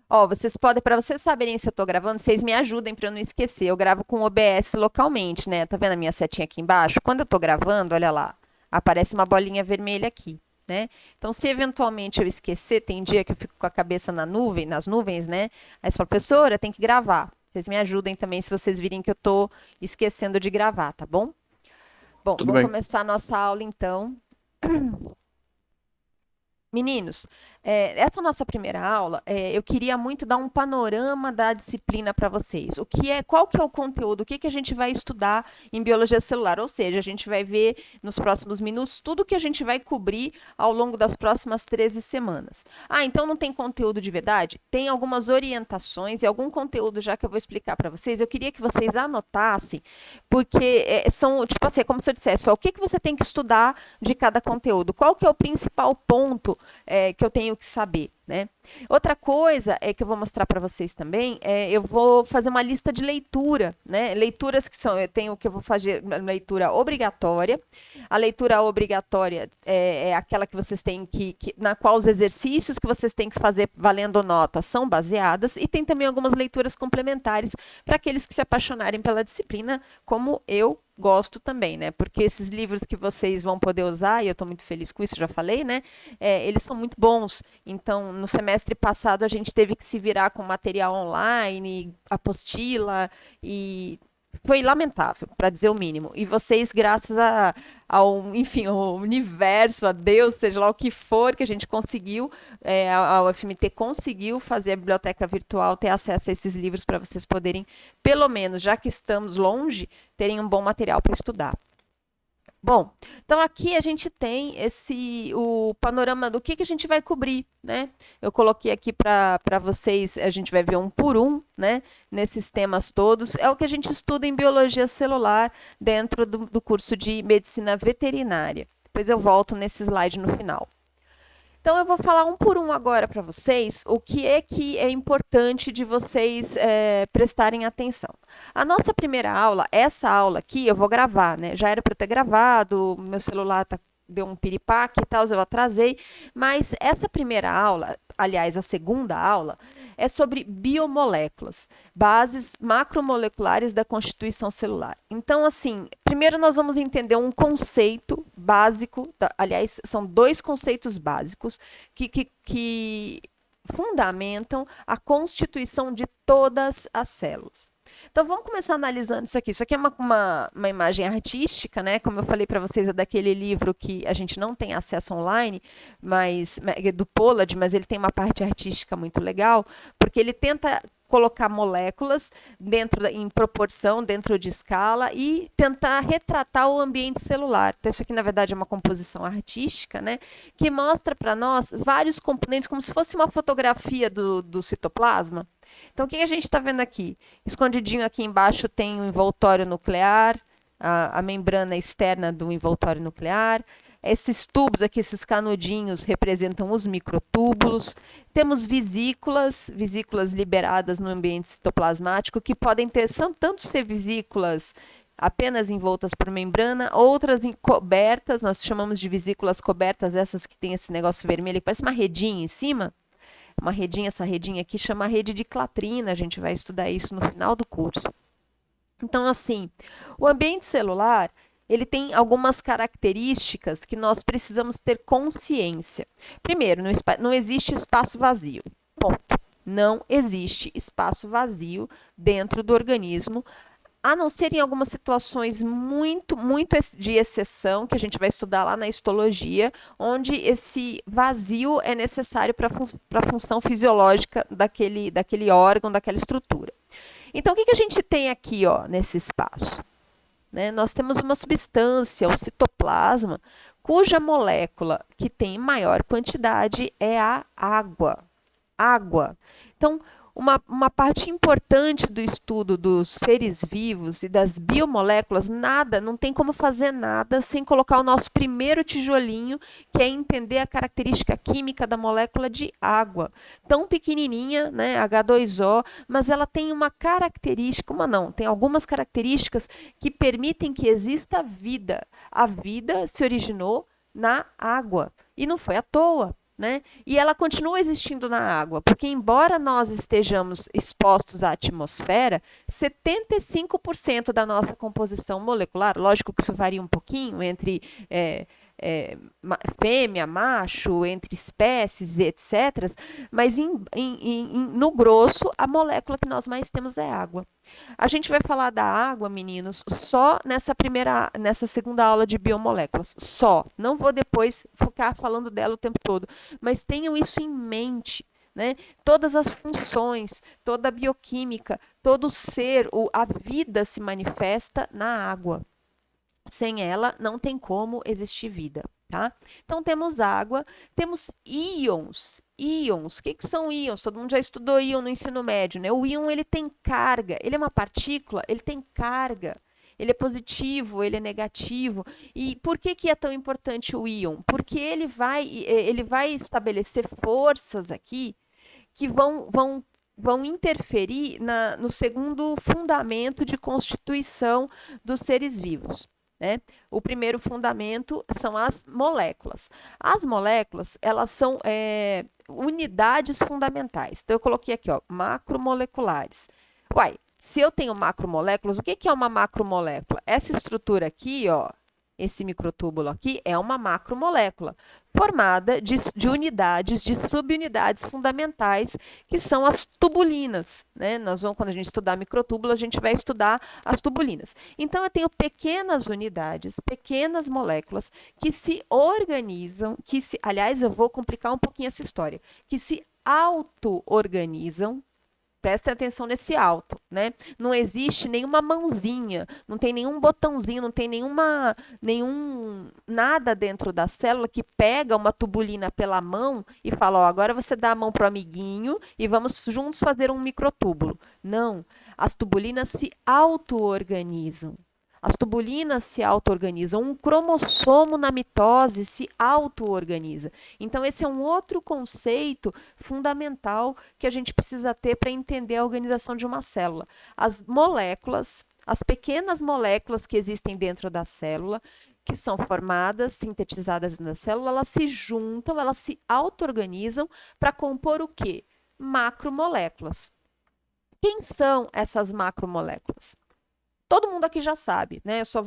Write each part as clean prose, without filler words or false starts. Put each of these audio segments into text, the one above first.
Ó, vocês podem, para vocês saberem se eu tô gravando, vocês me ajudem para eu não esquecer. Eu gravo com o OBS localmente, né? Tá vendo a minha setinha aqui embaixo? Quando eu tô gravando, olha lá, aparece uma bolinha vermelha aqui, né? Então, se eventualmente eu esquecer, tem dia que eu fico com a cabeça na nuvem, nas nuvens, né? Aí você fala, professora, tem que gravar. Vocês me ajudem também se vocês virem que eu tô esquecendo de gravar, tá bom? Bom, Tudo vamos bem. começar a nossa aula então. Meninos, essa nossa primeira aula, eu queria muito dar um panorama da disciplina para vocês. Qual que é o conteúdo, o que que a gente vai estudar em biologia celular? Ou seja, a gente vai ver nos próximos minutos tudo que a gente vai cobrir ao longo das próximas 13 semanas. Ah, então não tem conteúdo de verdade? Tem algumas orientações e algum conteúdo já que eu vou explicar para vocês. Eu queria que vocês anotassem, porque são, tipo assim, é como se eu dissesse, ó, o que que você tem que estudar de cada conteúdo? Qual que é o principal ponto que eu tenho que saber, né? Outra coisa que eu vou mostrar para vocês também, eu vou fazer uma lista de leitura, né? Leituras que são, eu tenho que eu vou fazer uma leitura obrigatória. A leitura obrigatória é aquela que vocês têm na qual os exercícios que vocês têm que fazer valendo nota são baseadas, e tem também algumas leituras complementares para aqueles que se apaixonarem pela disciplina, como eu gosto também, né? Porque esses livros que vocês vão poder usar, e eu estou muito feliz com isso, já falei, né? Eles são muito bons. Então, no semestre passado, a gente teve que se virar com material online, apostila, e foi lamentável, para dizer o mínimo. E vocês, graças enfim, ao universo, a Deus, seja lá o que for, que a gente conseguiu, a UFMT conseguiu fazer a biblioteca virtual, ter acesso a esses livros para vocês poderem, pelo menos, já que estamos longe, terem um bom material para estudar. Bom, então aqui a gente tem o panorama do que a gente vai cobrir, né? Eu coloquei aqui para vocês, a gente vai ver um por um, né? Nesses temas todos. É o que a gente estuda em biologia celular dentro do curso de medicina veterinária. Depois eu volto nesse slide no final. Então, eu vou falar um por um agora para vocês o que é importante de vocês prestarem atenção. A nossa primeira aula, essa aula aqui, eu vou gravar, né? Já era para eu ter gravado, meu celular deu um piripaque e tal, eu atrasei, mas essa primeira aula, aliás, a segunda aula, é sobre biomoléculas, bases macromoleculares da constituição celular. Então, assim, primeiro nós vamos entender um conceito básico, aliás, são dois conceitos básicos que fundamentam a constituição de todas as células. Então vamos começar analisando isso aqui. Isso aqui é uma imagem artística, né? Como eu falei para vocês, é daquele livro que a gente não tem acesso online, mas é do Pollard, mas ele tem uma parte artística muito legal, porque ele tenta colocar moléculas em proporção, dentro de escala, e tentar retratar o ambiente celular. Então, isso aqui, na verdade, é uma composição artística, né? Que mostra para nós vários componentes, como se fosse uma fotografia do citoplasma. Então, o que a gente está vendo aqui? Escondidinho aqui embaixo tem o envoltório nuclear, a membrana externa do envoltório nuclear. Esses tubos aqui, esses canudinhos, representam os microtúbulos. Temos vesículas liberadas no ambiente citoplasmático, que podem tanto ser vesículas apenas envoltas por membrana, outras cobertas, nós chamamos de vesículas cobertas, essas que tem esse negócio vermelho, que parece uma redinha em cima. Uma redinha, essa redinha aqui chama rede de clatrina, a gente vai estudar isso no final do curso. Então, assim, o ambiente celular, ele tem algumas características que nós precisamos ter consciência. Primeiro, não existe espaço vazio. Ponto. Não existe espaço vazio dentro do organismo, a não ser em algumas situações muito de exceção, que a gente vai estudar lá na histologia, onde esse vazio é necessário para a função fisiológica daquele órgão, daquela estrutura. Então, o que a gente tem aqui, ó, nesse espaço? Né? Nós temos uma substância, o citoplasma, cuja molécula que tem maior quantidade é a água. Água. Então, uma parte importante do estudo dos seres vivos e das biomoléculas, não tem como fazer nada sem colocar o nosso primeiro tijolinho, que é entender a característica química da molécula de água. Tão pequenininha, né, H2O, mas ela tem uma característica, tem algumas características que permitem que exista vida. A vida se originou na água e não foi à toa. né? E ela continua existindo na água, porque embora nós estejamos expostos à atmosfera, 75% da nossa composição molecular, lógico que isso varia um pouquinho entre fêmea, macho, entre espécies, etc., mas no grosso, a molécula que nós mais temos é água. A gente vai falar da água, meninos, só nessa segunda aula de biomoléculas. Só. Não vou depois ficar falando dela o tempo todo. Mas tenham isso em mente. Né? Todas as funções, toda a bioquímica, todo o ser, a vida se manifesta na água. Sem ela, não tem como existir vida. Tá? Então, temos água, temos íons. Íons, o que são íons? Todo mundo já estudou íon no ensino médio, né? O íon, ele tem carga, ele é uma partícula, ele tem carga. Ele é positivo, ele é negativo. E por que é tão importante o íon? Porque ele vai estabelecer forças aqui que vão interferir no segundo fundamento de constituição dos seres vivos. Né? O primeiro fundamento são as moléculas. As moléculas, elas são unidades fundamentais. Então, eu coloquei aqui, ó, macromoleculares. Uai, se eu tenho macromoléculas, o que é uma macromolécula? Essa estrutura aqui, ó, esse microtúbulo aqui, é uma macromolécula formada de unidades, de subunidades fundamentais, que são as tubulinas. Né? Quando a gente estudar microtúbulo, a gente vai estudar as tubulinas. Então, eu tenho pequenas unidades, pequenas moléculas que se organizam, aliás, eu vou complicar um pouquinho essa história, que se auto-organizam. Prestem atenção nesse auto, né? Não existe nenhuma mãozinha, não tem nenhum botãozinho, não tem nada dentro da célula que pega uma tubulina pela mão e fala, ó, agora você dá a mão para o amiguinho e vamos juntos fazer um microtúbulo. Não, as tubulinas se auto-organizam. As tubulinas se auto-organizam, um cromossomo na mitose se auto-organiza. Então, esse é um outro conceito fundamental que a gente precisa ter para entender a organização de uma célula. As moléculas, as pequenas moléculas que existem dentro da célula, que são formadas, sintetizadas na célula, elas se juntam, elas se auto-organizam para compor o quê? Macromoléculas. Quem são essas macromoléculas? Todo mundo aqui já sabe, né? Eu só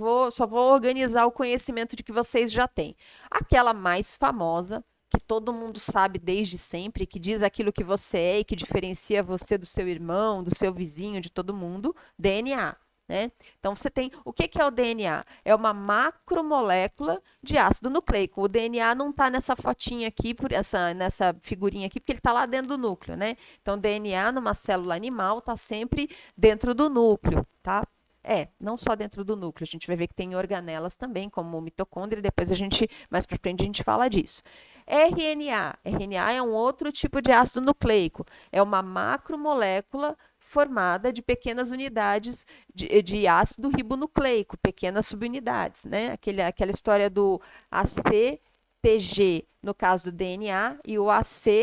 vou organizar o conhecimento de que vocês já têm. Aquela mais famosa, que todo mundo sabe desde sempre, que diz aquilo que você é e que diferencia você do seu irmão, do seu vizinho, de todo mundo, DNA. Né? Então, você tem... O que é o DNA? É uma macromolécula de ácido nucleico. O DNA não está nessa fotinha aqui, nessa figurinha aqui, porque ele está lá dentro do núcleo. Né? Então, DNA numa célula animal está sempre dentro do núcleo. Tá? Não só dentro do núcleo, a gente vai ver que tem organelas também, como o mitocôndria, e depois mais para frente a gente fala disso. RNA é um outro tipo de ácido nucleico, é uma macromolécula formada de pequenas unidades de ácido ribonucleico, pequenas subunidades, né? Aquela história do ACTG no caso do DNA e o ACUG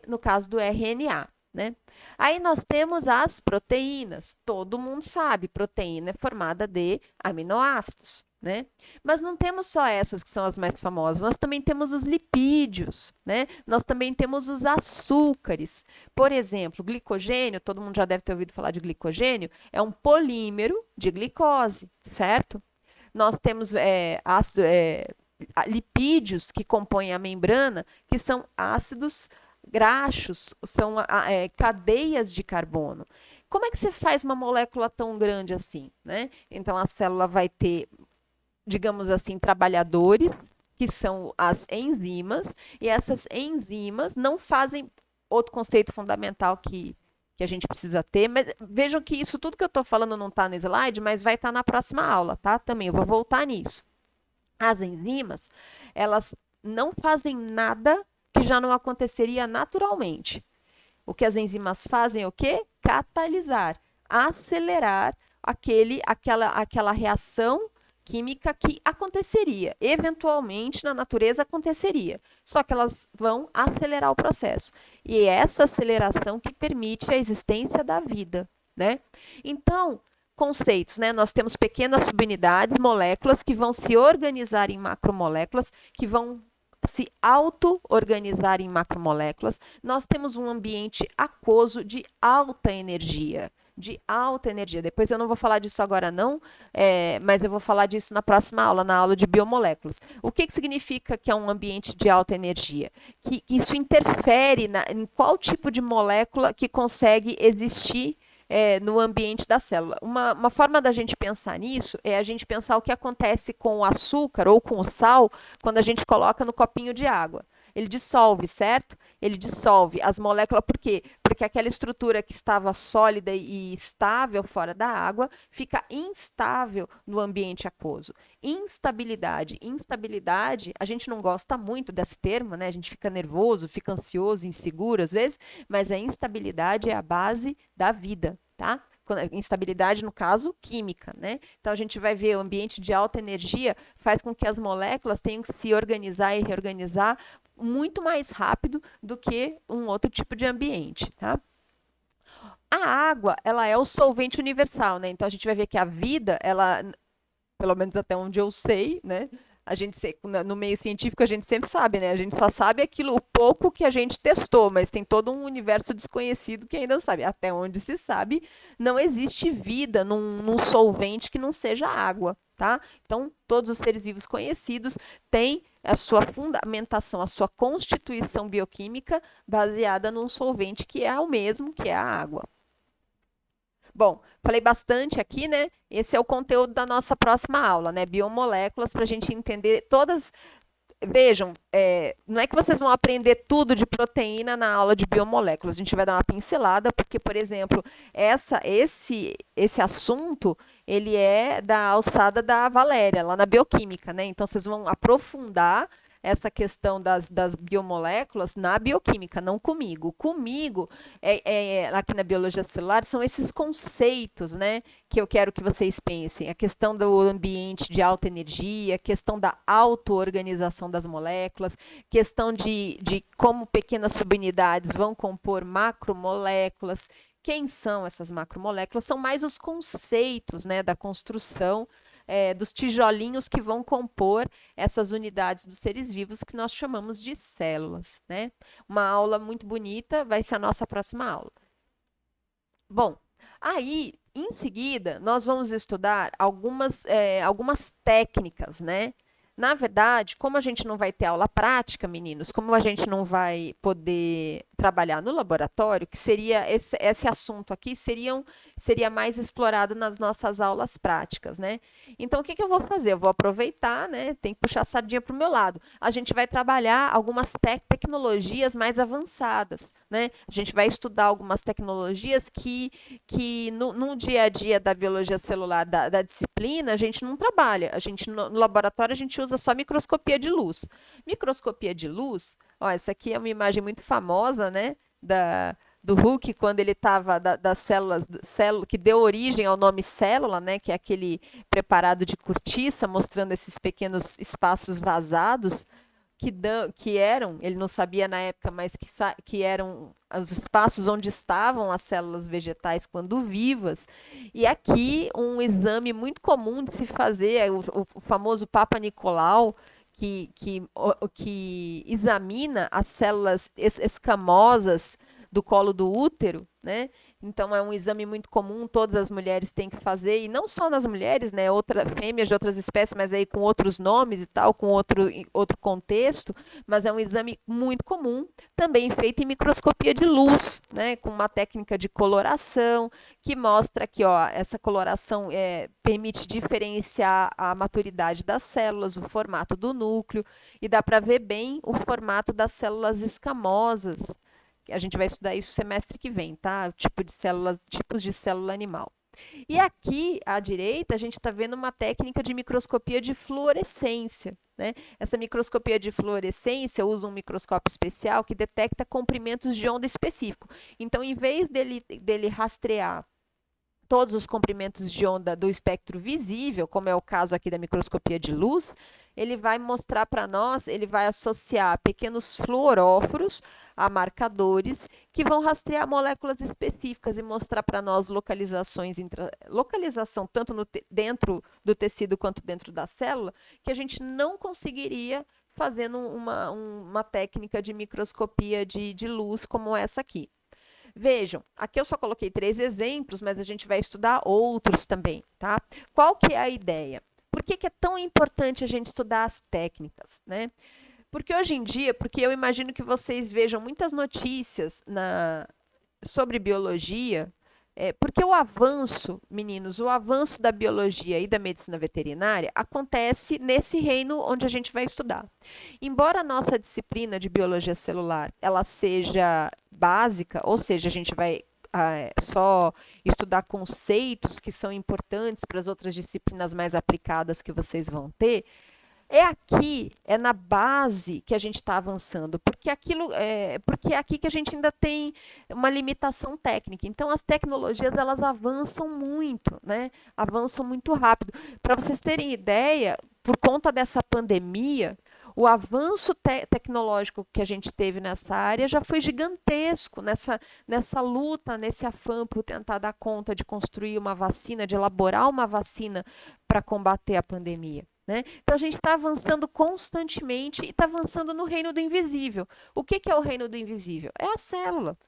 no caso do RNA. Né? Aí nós temos as proteínas. Todo mundo sabe, proteína é formada de aminoácidos. Né? Mas não temos só essas que são as mais famosas, nós também temos os lipídios, né? Nós também temos os açúcares. Por exemplo, glicogênio, todo mundo já deve ter ouvido falar de glicogênio, é um polímero de glicose, certo? Nós temos lipídios que compõem a membrana, que são ácidos graxos, são cadeias de carbono. Como é que você faz uma molécula tão grande assim? Né? Então, a célula vai ter, digamos assim, trabalhadores, que são as enzimas, e essas enzimas não fazem outro conceito fundamental que a gente precisa ter, mas vejam que isso tudo que eu estou falando não está no slide, mas vai estar na próxima aula, tá? Também eu vou voltar nisso. As enzimas, elas não fazem nada que já não aconteceria naturalmente. O que as enzimas fazem é o quê? Catalisar, acelerar aquela reação química que aconteceria, eventualmente na natureza aconteceria, só que elas vão acelerar o processo. E é essa aceleração que permite a existência da vida, né? Então, conceitos, né? Nós temos pequenas subunidades, moléculas que vão se organizar em macromoléculas, que vão se auto-organizar em macromoléculas. Nós temos um ambiente aquoso de alta energia. De alta energia. Depois eu não vou falar disso agora não, mas eu vou falar disso na próxima aula, na aula de biomoléculas. O que significa que é um ambiente de alta energia? Que isso interfere em qual tipo de molécula que consegue existir no ambiente da célula. Uma forma da gente pensar nisso é a gente pensar o que acontece com o açúcar ou com o sal quando a gente coloca no copinho de água. Ele dissolve, certo? Ele dissolve as moléculas, por quê? Porque aquela estrutura que estava sólida e estável fora da água fica instável no ambiente aquoso. Instabilidade. Instabilidade, a gente não gosta muito desse termo, né? A gente fica nervoso, fica ansioso, inseguro às vezes, mas a instabilidade é a base da vida, tá? Instabilidade, no caso, química, né? Então, a gente vai ver o ambiente de alta energia faz com que as moléculas tenham que se organizar e reorganizar muito mais rápido do que um outro tipo de ambiente, tá? A água, ela é o solvente universal, né? Então, a gente vai ver que a vida, ela, pelo menos até onde eu sei, né? A gente no meio científico a gente sempre sabe, né? A gente só sabe aquilo, o pouco que a gente testou, mas tem todo um universo desconhecido que ainda não sabe. Até onde se sabe, não existe vida num solvente que não seja água, tá? Então, todos os seres vivos conhecidos têm a sua fundamentação, a sua constituição bioquímica baseada num solvente que é o mesmo, que é a água. Bom, falei bastante aqui, né? Esse é o conteúdo da nossa próxima aula, né? Biomoléculas, para a gente entender todas. Vejam, não é que vocês vão aprender tudo de proteína na aula de biomoléculas. A gente vai dar uma pincelada, porque, por exemplo, esse assunto ele é da alçada da Valéria, lá na bioquímica, né? Então, vocês vão aprofundar essa questão das biomoléculas na bioquímica, não comigo. Comigo, aqui na biologia celular, são esses conceitos, né, que eu quero que vocês pensem. A questão do ambiente de alta energia, a questão da auto-organização das moléculas, questão de como pequenas subunidades vão compor macromoléculas. Quem são essas macromoléculas? São mais os conceitos, né, da construção dos tijolinhos que vão compor essas unidades dos seres vivos que nós chamamos de células, né? Uma aula muito bonita, vai ser a nossa próxima aula. Bom, aí, em seguida, nós vamos estudar algumas técnicas, né? Na verdade, como a gente não vai ter aula prática, meninos, como a gente não vai poder trabalhar no laboratório, que seria esse assunto aqui seria mais explorado nas nossas aulas práticas, né? Então, o que eu vou fazer? Eu vou aproveitar, né? Tem que puxar a sardinha para o meu lado. A gente vai trabalhar algumas tecnologias mais avançadas, né? A gente vai estudar algumas tecnologias que no dia a dia da biologia celular, da disciplina, a gente não trabalha. No laboratório, a gente usa só microscopia de luz. Microscopia de luz, ó, essa aqui é uma imagem muito famosa, né? Do Hooke, quando ele estava das células, que deu origem ao nome célula, né? Que é aquele preparado de cortiça, mostrando esses pequenos espaços vazados que eram, ele não sabia na época, mas que eram os espaços onde estavam as células vegetais quando vivas. E aqui um exame muito comum de se fazer, é o famoso Papa Nicolau, que examina as células escamosas do colo do útero, né? Então, é um exame muito comum, todas as mulheres têm que fazer, e não só nas mulheres, né? Fêmeas de outras espécies, mas aí com outros nomes e tal, com outro contexto, mas é um exame muito comum, também feito em microscopia de luz, né? Com uma técnica de coloração, que mostra que, ó, essa coloração permite diferenciar a maturidade das células, o formato do núcleo, e dá para ver bem o formato das células escamosas. A gente vai estudar isso semestre que vem, tá? Tipos de célula animal. E aqui, à direita, a gente está vendo uma técnica de microscopia de fluorescência, né? Essa microscopia de fluorescência usa um microscópio especial que detecta comprimentos de onda específico. Então, em vez dele rastrear todos os comprimentos de onda do espectro visível, como é o caso aqui da microscopia de luz, ele vai mostrar para nós, ele vai associar pequenos fluoróforos a marcadores que vão rastrear moléculas específicas e mostrar para nós localização tanto dentro do tecido quanto dentro da célula, que a gente não conseguiria fazendo uma técnica de microscopia de luz como essa aqui. Vejam, aqui eu só coloquei 3 exemplos, mas a gente vai estudar outros também, tá? Qual que é a ideia? Por que é tão importante a gente estudar as técnicas, né? Porque hoje em dia, porque eu imagino que vocês vejam muitas notícias sobre biologia, porque o avanço, meninos, o avanço da biologia e da medicina veterinária acontece nesse reino onde a gente vai estudar. Embora a nossa disciplina de biologia celular ela seja básica, ou seja, a gente vai só estudar conceitos que são importantes para as outras disciplinas mais aplicadas que vocês vão ter, é na base que a gente está avançando, porque é aqui que a gente ainda tem uma limitação técnica. Então, as tecnologias elas avançam muito, né? Avançam muito rápido. Para vocês terem ideia, por conta dessa pandemia, o avanço tecnológico que a gente teve nessa área já foi gigantesco, nessa luta, nesse afã por tentar dar conta de construir uma vacina, de elaborar uma vacina para combater a pandemia. Né? Então a gente está avançando constantemente e está avançando no reino do invisível. O que é o reino do invisível? É a célula.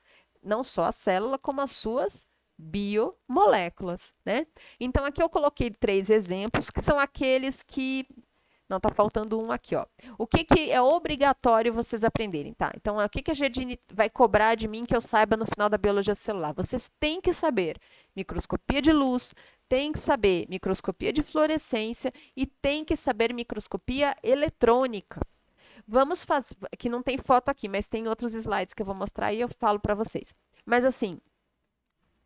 Não só a célula, como as suas biomoléculas. Né? Então aqui eu coloquei 3 exemplos, que são aqueles que. Não, está faltando um aqui. Ó. O que é obrigatório vocês aprenderem? Tá? Então, o que a Gerdine vai cobrar de mim que eu saiba no final da biologia celular? Vocês têm que saber microscopia de luz, tem que saber microscopia de fluorescência e tem que saber microscopia eletrônica. Vamos fazer, que não tem foto aqui, mas tem outros slides que eu vou mostrar e eu falo para vocês. Mas assim,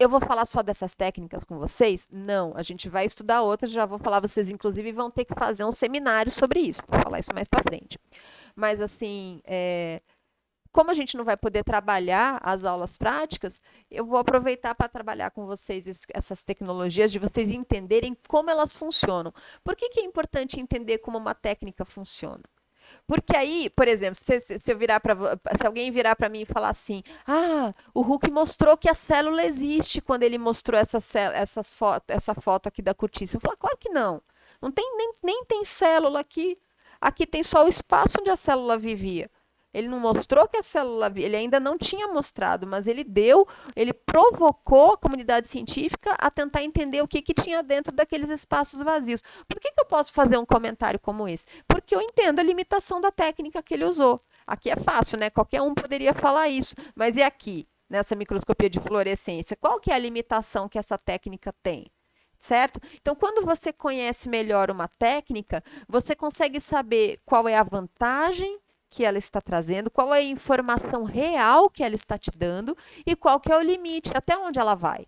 eu vou falar só dessas técnicas com vocês? Não, a gente vai estudar outras, já vou falar, vocês inclusive vão ter que fazer um seminário sobre isso, vou falar isso mais para frente. Mas assim, como a gente não vai poder trabalhar as aulas práticas, eu vou aproveitar para trabalhar com vocês essas tecnologias, de vocês entenderem como elas funcionam. Por que é importante entender como uma técnica funciona? Porque aí, por exemplo, se alguém virar para mim e falar assim, o Huck mostrou que a célula existe quando ele mostrou essa foto aqui da cortiça. Eu falo, claro que não. Não tem, nem tem célula aqui. Aqui tem só o espaço onde a célula vivia. Ele não mostrou que a célula, ele ainda não tinha mostrado, mas ele provocou a comunidade científica a tentar entender o que tinha dentro daqueles espaços vazios. Por que eu posso fazer um comentário como esse? Porque eu entendo a limitação da técnica que ele usou. Aqui é fácil, né? Qualquer um poderia falar isso, mas e aqui, nessa microscopia de fluorescência? Qual que é a limitação que essa técnica tem? Certo? Então, quando você conhece melhor uma técnica, você consegue saber qual é a vantagem que ela está trazendo, qual é a informação real que ela está te dando e qual que é o limite, até onde ela vai.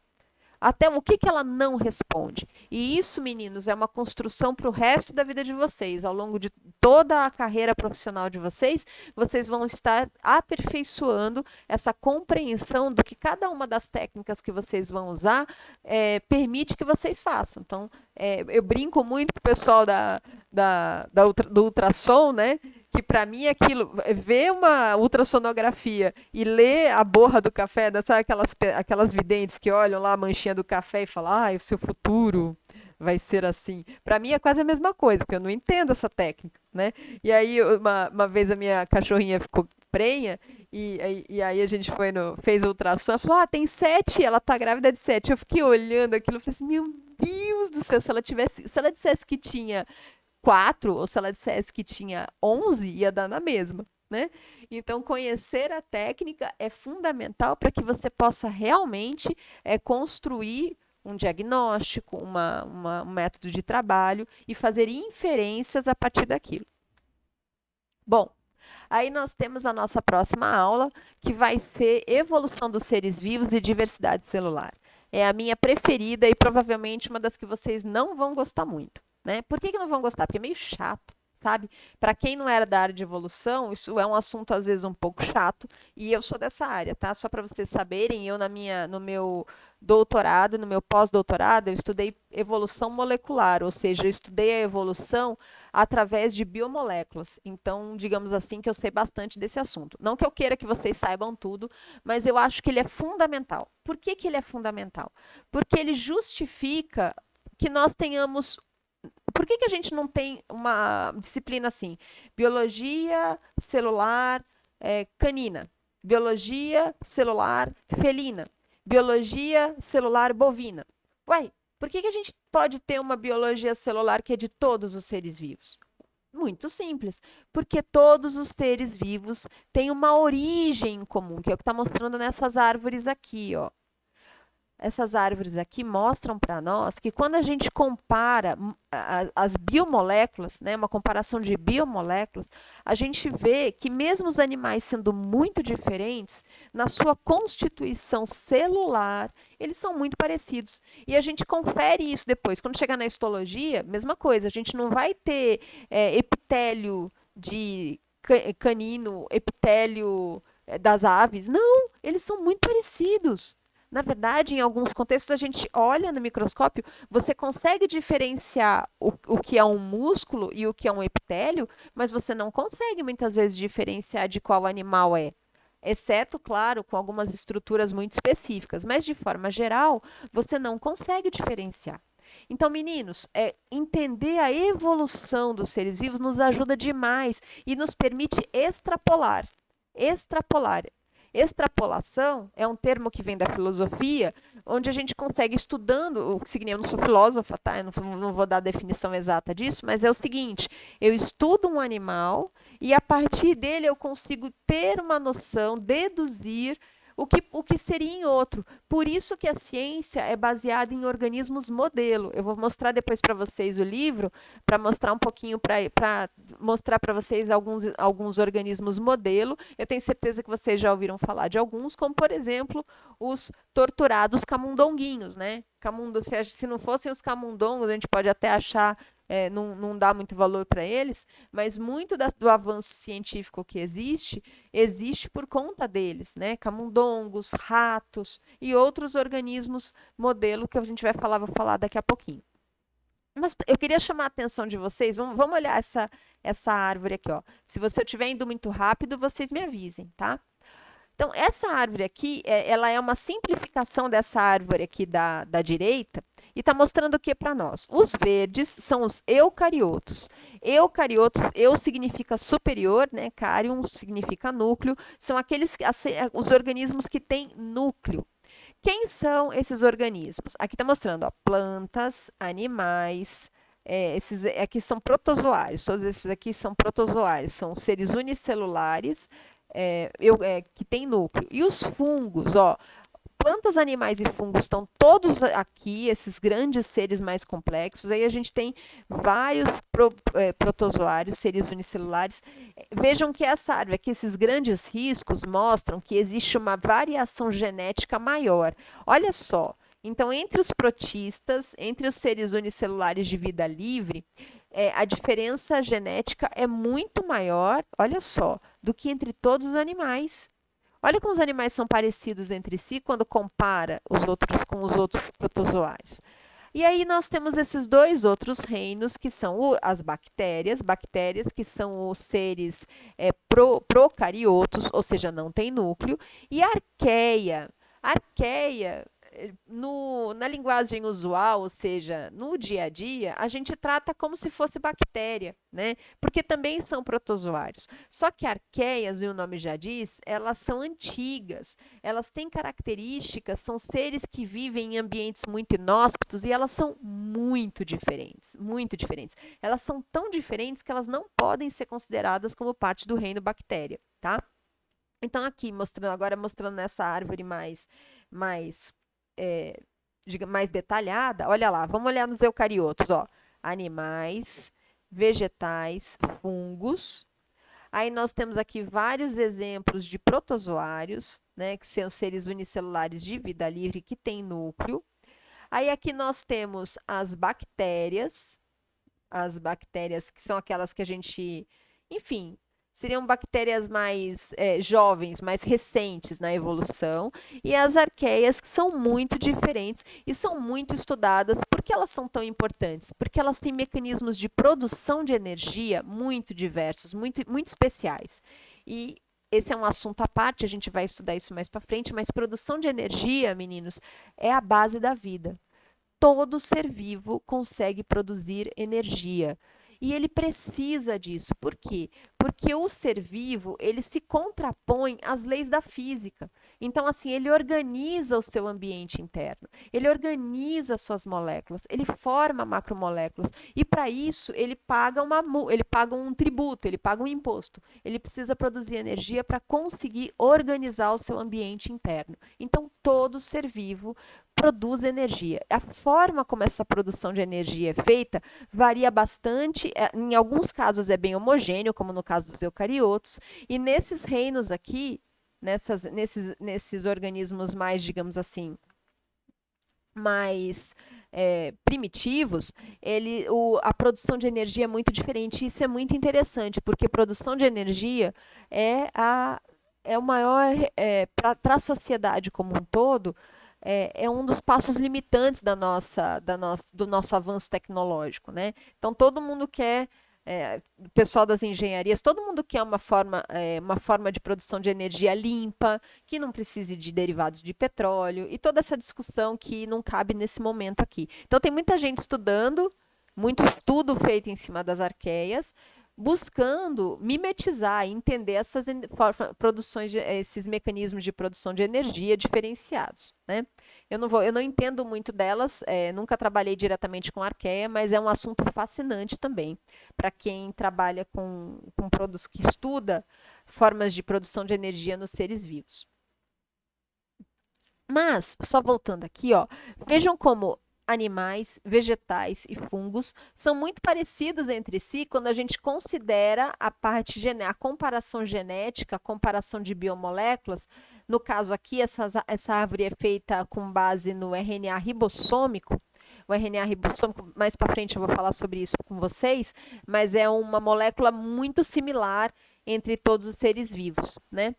Até o que ela não responde. E isso, meninos, é uma construção para o resto da vida de vocês. Ao longo de toda a carreira profissional de vocês, vocês vão estar aperfeiçoando essa compreensão do que cada uma das técnicas que vocês vão usar permite que vocês façam. Então, eu brinco muito com o pessoal do ultrassom, né? Que para mim aquilo, ver uma ultrassonografia e ler a borra do café, sabe aquelas videntes que olham lá a manchinha do café e falam, o seu futuro vai ser assim. Para mim é quase a mesma coisa, porque eu não entendo essa técnica, né? E aí uma vez a minha cachorrinha ficou prenha e aí a gente fez o ultrassom, ela falou, tem 7, ela tá grávida de 7. Eu fiquei olhando aquilo e falei assim, meu Deus do céu, se ela dissesse que tinha 4, ou se ela dissesse que tinha 11, ia dar na mesma, né? Então, conhecer a técnica é fundamental para que você possa realmente construir um diagnóstico, um método de trabalho e fazer inferências a partir daquilo. Bom, aí nós temos a nossa próxima aula, que vai ser Evolução dos Seres Vivos e Diversidade Celular. É a minha preferida e provavelmente uma das que vocês não vão gostar muito. Né? Por que não vão gostar? Porque é meio chato, sabe? Para quem não era da área de evolução, isso é um assunto às vezes um pouco chato, e eu sou dessa área, tá? Só para vocês saberem, eu no meu doutorado, no meu pós-doutorado, eu estudei evolução molecular, ou seja, eu estudei a evolução através de biomoléculas. Então, digamos assim, que eu sei bastante desse assunto. Não que eu queira que vocês saibam tudo, mas eu acho que ele é fundamental. Por que ele é fundamental? Porque ele justifica que nós tenhamos Por que que a gente não tem uma disciplina assim? Biologia celular canina, biologia celular felina, biologia celular bovina. Uai, por que que a gente pode ter uma biologia celular que é de todos os seres vivos? Muito simples, porque todos os seres vivos têm uma origem em comum, que é o que está mostrando nessas árvores aqui, ó. Essas árvores aqui mostram para nós que quando a gente compara as biomoléculas, né, uma comparação de biomoléculas, a gente vê que mesmo os animais sendo muito diferentes, na sua constituição celular, eles são muito parecidos. E a gente confere isso depois. Quando chegar na histologia, mesma coisa, a gente não vai ter epitélio de canino, epitélio das aves. Não, eles são muito parecidos. Na verdade, em alguns contextos, a gente olha no microscópio, você consegue diferenciar o que é um músculo e o que é um epitélio, mas você não consegue muitas vezes diferenciar de qual animal é. Exceto, claro, com algumas estruturas muito específicas, mas de forma geral, você não consegue diferenciar. Então, meninos, entender a evolução dos seres vivos nos ajuda demais e nos permite extrapolar. Extrapolar. Extrapolação é um termo que vem da filosofia, onde a gente consegue estudando, o que significa, eu não sou filósofa, tá? Eu não vou dar a definição exata disso, mas é o seguinte: eu estudo um animal e a partir dele eu consigo ter uma noção, deduzir o que seria em outro. Por isso que a ciência é baseada em organismos modelo. Eu vou mostrar depois para vocês o livro, para mostrar um pouquinho, para mostrar para vocês alguns organismos modelo. Eu tenho certeza que vocês já ouviram falar de alguns, como, por exemplo, os torturados camundonguinhos, né? Se não fossem os camundongos, a gente pode até achar não dá muito valor para eles, mas muito do avanço científico que existe por conta deles, né? Camundongos, ratos e outros organismos modelo que a gente vou falar daqui a pouquinho. Mas eu queria chamar a atenção de vocês, vamos olhar essa árvore aqui, ó. Se você estiver indo muito rápido, vocês me avisem, tá? Então, essa árvore aqui, ela é uma simplificação dessa árvore aqui da direita e está mostrando o que para nós? Os verdes são os eucariotos. Eucariotos, eu significa superior, né? Carium significa núcleo, são os organismos que têm núcleo. Quem são esses organismos? Aqui está mostrando, ó, plantas, animais, esses aqui são protozoários, todos esses aqui são protozoários, são seres unicelulares, que tem núcleo. E os fungos, ó, plantas, animais e fungos estão todos aqui, esses grandes seres mais complexos. Aí a gente tem vários protozoários, seres unicelulares. Vejam que essa árvore aqui, esses grandes riscos mostram que existe uma variação genética maior. Olha só, então entre os protistas, entre os seres unicelulares de vida livre, a diferença genética é muito maior, olha só, do que entre todos os animais. Olha como os animais são parecidos entre si quando compara os outros com os outros protozoários. E aí nós temos esses dois outros reinos, que são as bactérias que são os seres procariotos, ou seja, não tem núcleo, e a arqueia. A arqueia, na linguagem usual, ou seja, no dia a dia, a gente trata como se fosse bactéria, né? Porque também são protozoários. Só que arqueias, e o nome já diz, elas são antigas, elas têm características, são seres que vivem em ambientes muito inóspitos e elas são muito diferentes, muito diferentes. Elas são tão diferentes que elas não podem ser consideradas como parte do reino bactéria, tá? Então, aqui, mostrando nessa árvore mais mais detalhada, olha lá, vamos olhar nos eucariotos, ó, animais, vegetais, fungos. Aí nós temos aqui vários exemplos de protozoários, né, que são seres unicelulares de vida livre que têm núcleo. Aí aqui nós temos as bactérias que são aquelas que a gente, enfim, seriam bactérias mais jovens, mais recentes na evolução, e as arqueias, que são muito diferentes e são muito estudadas. Por que elas são tão importantes? Porque elas têm mecanismos de produção de energia muito diversos, muito, muito especiais. E esse é um assunto à parte, a gente vai estudar isso mais para frente, mas produção de energia, meninos, é a base da vida. todo ser vivo consegue produzir energia. E ele precisa disso. Por quê? Porque o ser vivo, ele se contrapõe às leis da física. Então, assim, ele organiza o seu ambiente interno, ele organiza as suas moléculas, ele forma macromoléculas. E para isso, ele paga um tributo, ele paga um imposto. Ele precisa produzir energia para conseguir organizar o seu ambiente interno. Então, todo ser vivo produz energia. A forma como essa produção de energia é feita varia bastante, em alguns casos é bem homogêneo, como no caso dos eucariotos, e nesses reinos aqui, nesses organismos mais, digamos assim, mais primitivos, a produção de energia é muito diferente. Isso é muito interessante, porque produção de energia é o maior, para a sociedade como um todo, é um dos passos limitantes do nosso avanço tecnológico, né? Então, todo mundo quer, o pessoal das engenharias, todo mundo quer uma forma de produção de energia limpa, que não precise de derivados de petróleo, e toda essa discussão que não cabe nesse momento aqui. Então, tem muita gente estudando, muito estudo feito em cima das arqueias, buscando mimetizar e entender esses mecanismos de produção de energia diferenciados, né? Eu não entendo muito delas, nunca trabalhei diretamente com arqueia, mas é um assunto fascinante também para quem trabalha com produtos, que estuda formas de produção de energia nos seres vivos. Mas, só voltando aqui, ó, vejam como animais, vegetais e fungos são muito parecidos entre si quando a gente considera a comparação genética, a comparação de biomoléculas. No caso aqui, essa árvore é feita com base no RNA ribossômico. O RNA ribossômico, mais para frente eu vou falar sobre isso com vocês, mas é uma molécula muito similar entre todos os seres vivos, né?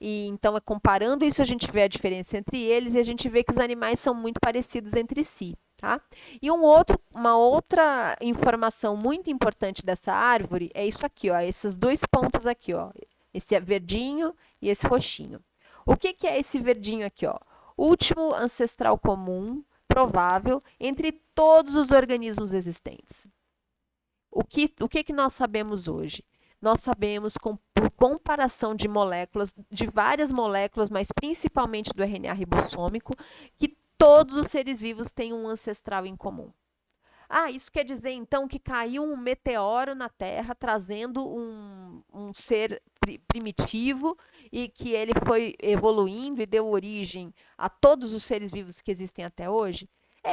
E então, comparando isso, a gente vê a diferença entre eles e a gente vê que os animais são muito parecidos entre si. Tá? E uma outra informação muito importante dessa árvore é isso aqui, ó, esses dois pontos aqui, ó, esse verdinho e esse roxinho. O que é esse verdinho aqui? Ó? Último ancestral comum, provável, entre todos os organismos existentes. O que nós sabemos hoje? Nós sabemos, por comparação de moléculas, de várias moléculas, mas principalmente do RNA ribossômico, que todos os seres vivos têm um ancestral em comum. Ah, isso quer dizer, então, que caiu um meteoro na Terra, trazendo um ser primitivo e que ele foi evoluindo e deu origem a todos os seres vivos que existem até hoje?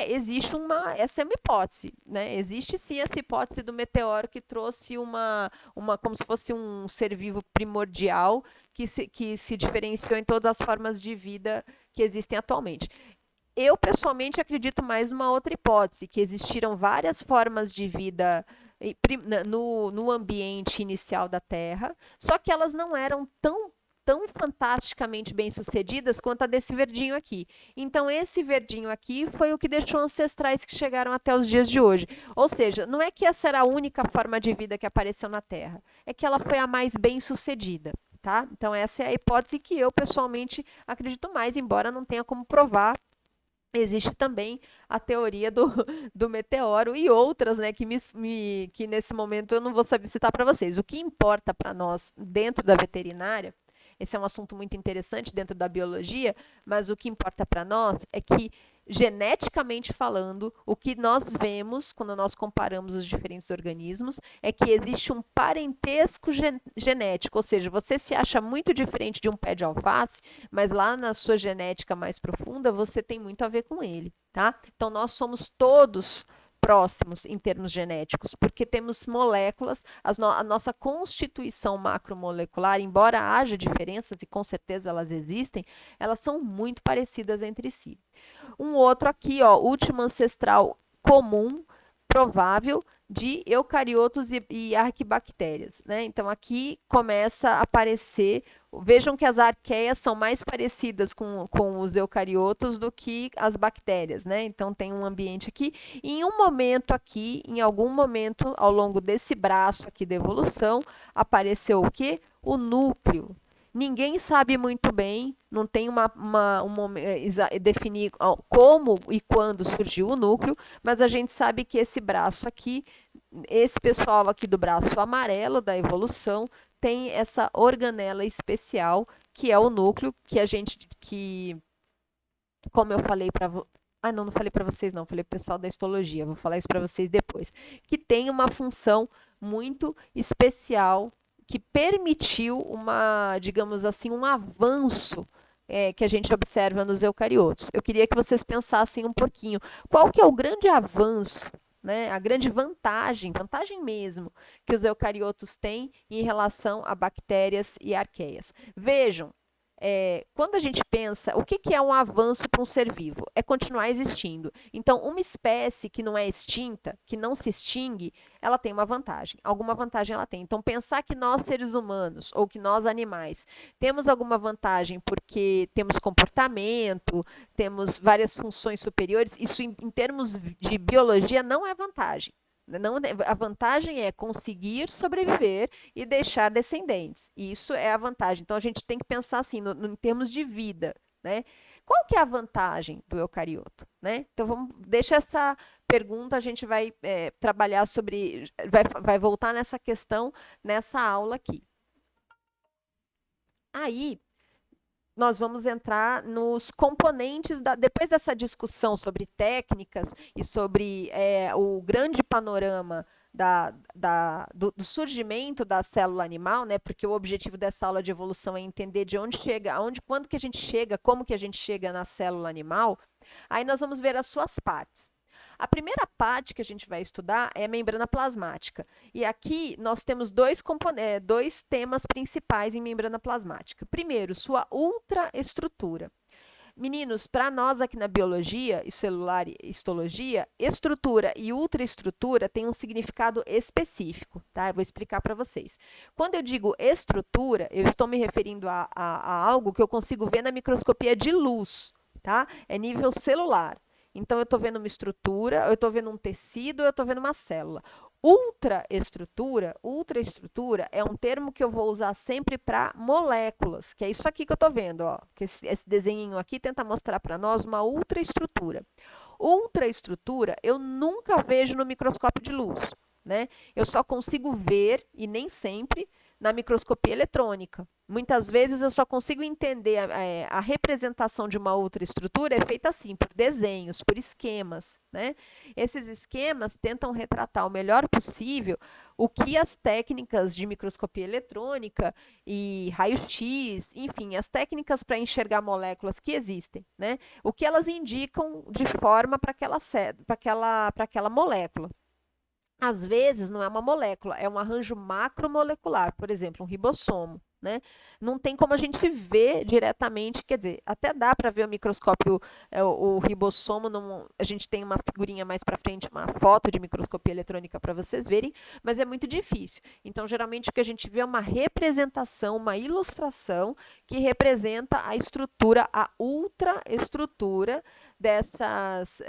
Existe essa é uma hipótese, né? Existe sim essa hipótese do meteoro que trouxe como se fosse um ser vivo primordial que se diferenciou em todas as formas de vida que existem atualmente. Eu, pessoalmente, acredito mais numa outra hipótese, que existiram várias formas de vida no ambiente inicial da Terra, só que elas não eram tão fantasticamente bem-sucedidas quanto a desse verdinho aqui. Então, esse verdinho aqui foi o que deixou ancestrais que chegaram até os dias de hoje. Ou seja, não é que essa era a única forma de vida que apareceu na Terra, é que ela foi a mais bem-sucedida. Tá? Então, essa é a hipótese que eu, pessoalmente, acredito mais, embora não tenha como provar. Existe também a teoria do meteoro e outras, né, que nesse momento eu não vou saber citar para vocês. O que importa para nós dentro da veterinária, esse é um assunto muito interessante dentro da biologia, mas o que importa para nós é que, geneticamente falando, o que nós vemos quando nós comparamos os diferentes organismos é que existe um parentesco genético, ou seja, você se acha muito diferente de um pé de alface, mas lá na sua genética mais profunda você tem muito a ver com ele, tá? Então nós somos todos próximos em termos genéticos, porque temos moléculas, a nossa constituição macromolecular, embora haja diferenças, e com certeza elas existem, elas são muito parecidas entre si. Um outro aqui, ó, último ancestral comum, provável, de eucariotos e arquibactérias, né? Então, aqui começa a aparecer. Vejam que as arqueias são mais parecidas com os eucariotos do que as bactérias, né? Então, tem um ambiente aqui. E em um momento aqui, em algum momento ao longo desse braço aqui da evolução, apareceu o quê? O núcleo. Ninguém sabe muito bem, não tem definir como e quando surgiu o núcleo, mas a gente sabe que esse braço aqui, esse pessoal aqui do braço amarelo da evolução, tem essa organela especial, que é o núcleo, como eu falei para não falei para vocês não, falei pro pessoal da histologia, vou falar isso para vocês depois, que tem uma função muito especial que permitiu digamos assim, um avanço que a gente observa nos eucariotos. Eu queria que vocês pensassem um pouquinho, qual que é o grande avanço, né, a grande vantagem mesmo, que os eucariotos têm em relação a bactérias e arqueias. Vejam, quando a gente pensa, o que é um avanço para um ser vivo? É continuar existindo. Então, uma espécie que não é extinta, que não se extingue, ela tem uma vantagem. Alguma vantagem ela tem. Então, pensar que nós, seres humanos, ou que nós, animais, temos alguma vantagem porque temos comportamento, temos várias funções superiores, isso em termos de biologia não é vantagem. Não, a vantagem é conseguir sobreviver e deixar descendentes. Isso é a vantagem. Então, a gente tem que pensar assim, em termos de vida, né? Qual que é a vantagem do eucarioto? Né? Então, deixa essa pergunta, a gente vai trabalhar sobre, vai voltar nessa questão nessa aula aqui. Aí, nós vamos entrar nos componentes, depois dessa discussão sobre técnicas e sobre o grande panorama do surgimento da célula animal, né? Porque o objetivo dessa aula de evolução é entender de onde chega, quando que a gente chega, como que a gente chega na célula animal. Aí nós vamos ver as suas partes. A primeira parte que a gente vai estudar é a membrana plasmática. E aqui nós temos dois temas principais em membrana plasmática. Primeiro, sua ultraestrutura. Meninos, para nós aqui na biologia e celular e histologia, estrutura e ultraestrutura têm um significado específico, tá? Eu vou explicar para vocês. Quando eu digo estrutura, eu estou me referindo a algo que eu consigo ver na microscopia de luz, tá? É nível celular. Então, eu estou vendo uma estrutura, eu estou vendo um tecido, eu estou vendo uma célula. Ultraestrutura é um termo que eu vou usar sempre para moléculas, que é isso aqui que eu estou vendo, ó, que esse desenhinho aqui tenta mostrar para nós uma ultraestrutura. Ultraestrutura eu nunca vejo no microscópio de luz, né? Eu só consigo ver, e nem sempre, na microscopia eletrônica. Muitas vezes eu só consigo entender a representação de uma outra estrutura é feita assim, por desenhos, por esquemas, né? Esses esquemas tentam retratar o melhor possível o que as técnicas de microscopia eletrônica e raio-x, enfim, as técnicas para enxergar moléculas que existem, né? O que elas indicam de forma para aquela molécula. Às vezes não é uma molécula, é um arranjo macromolecular, por exemplo, um ribossomo. Né? Não tem como a gente ver diretamente, quer dizer, até dá para ver o microscópio, o ribossomo, a gente tem uma figurinha mais para frente, uma foto de microscopia eletrônica para vocês verem, mas é muito difícil. Então, geralmente o que a gente vê é uma representação, uma ilustração que representa a estrutura, a ultraestrutura dessas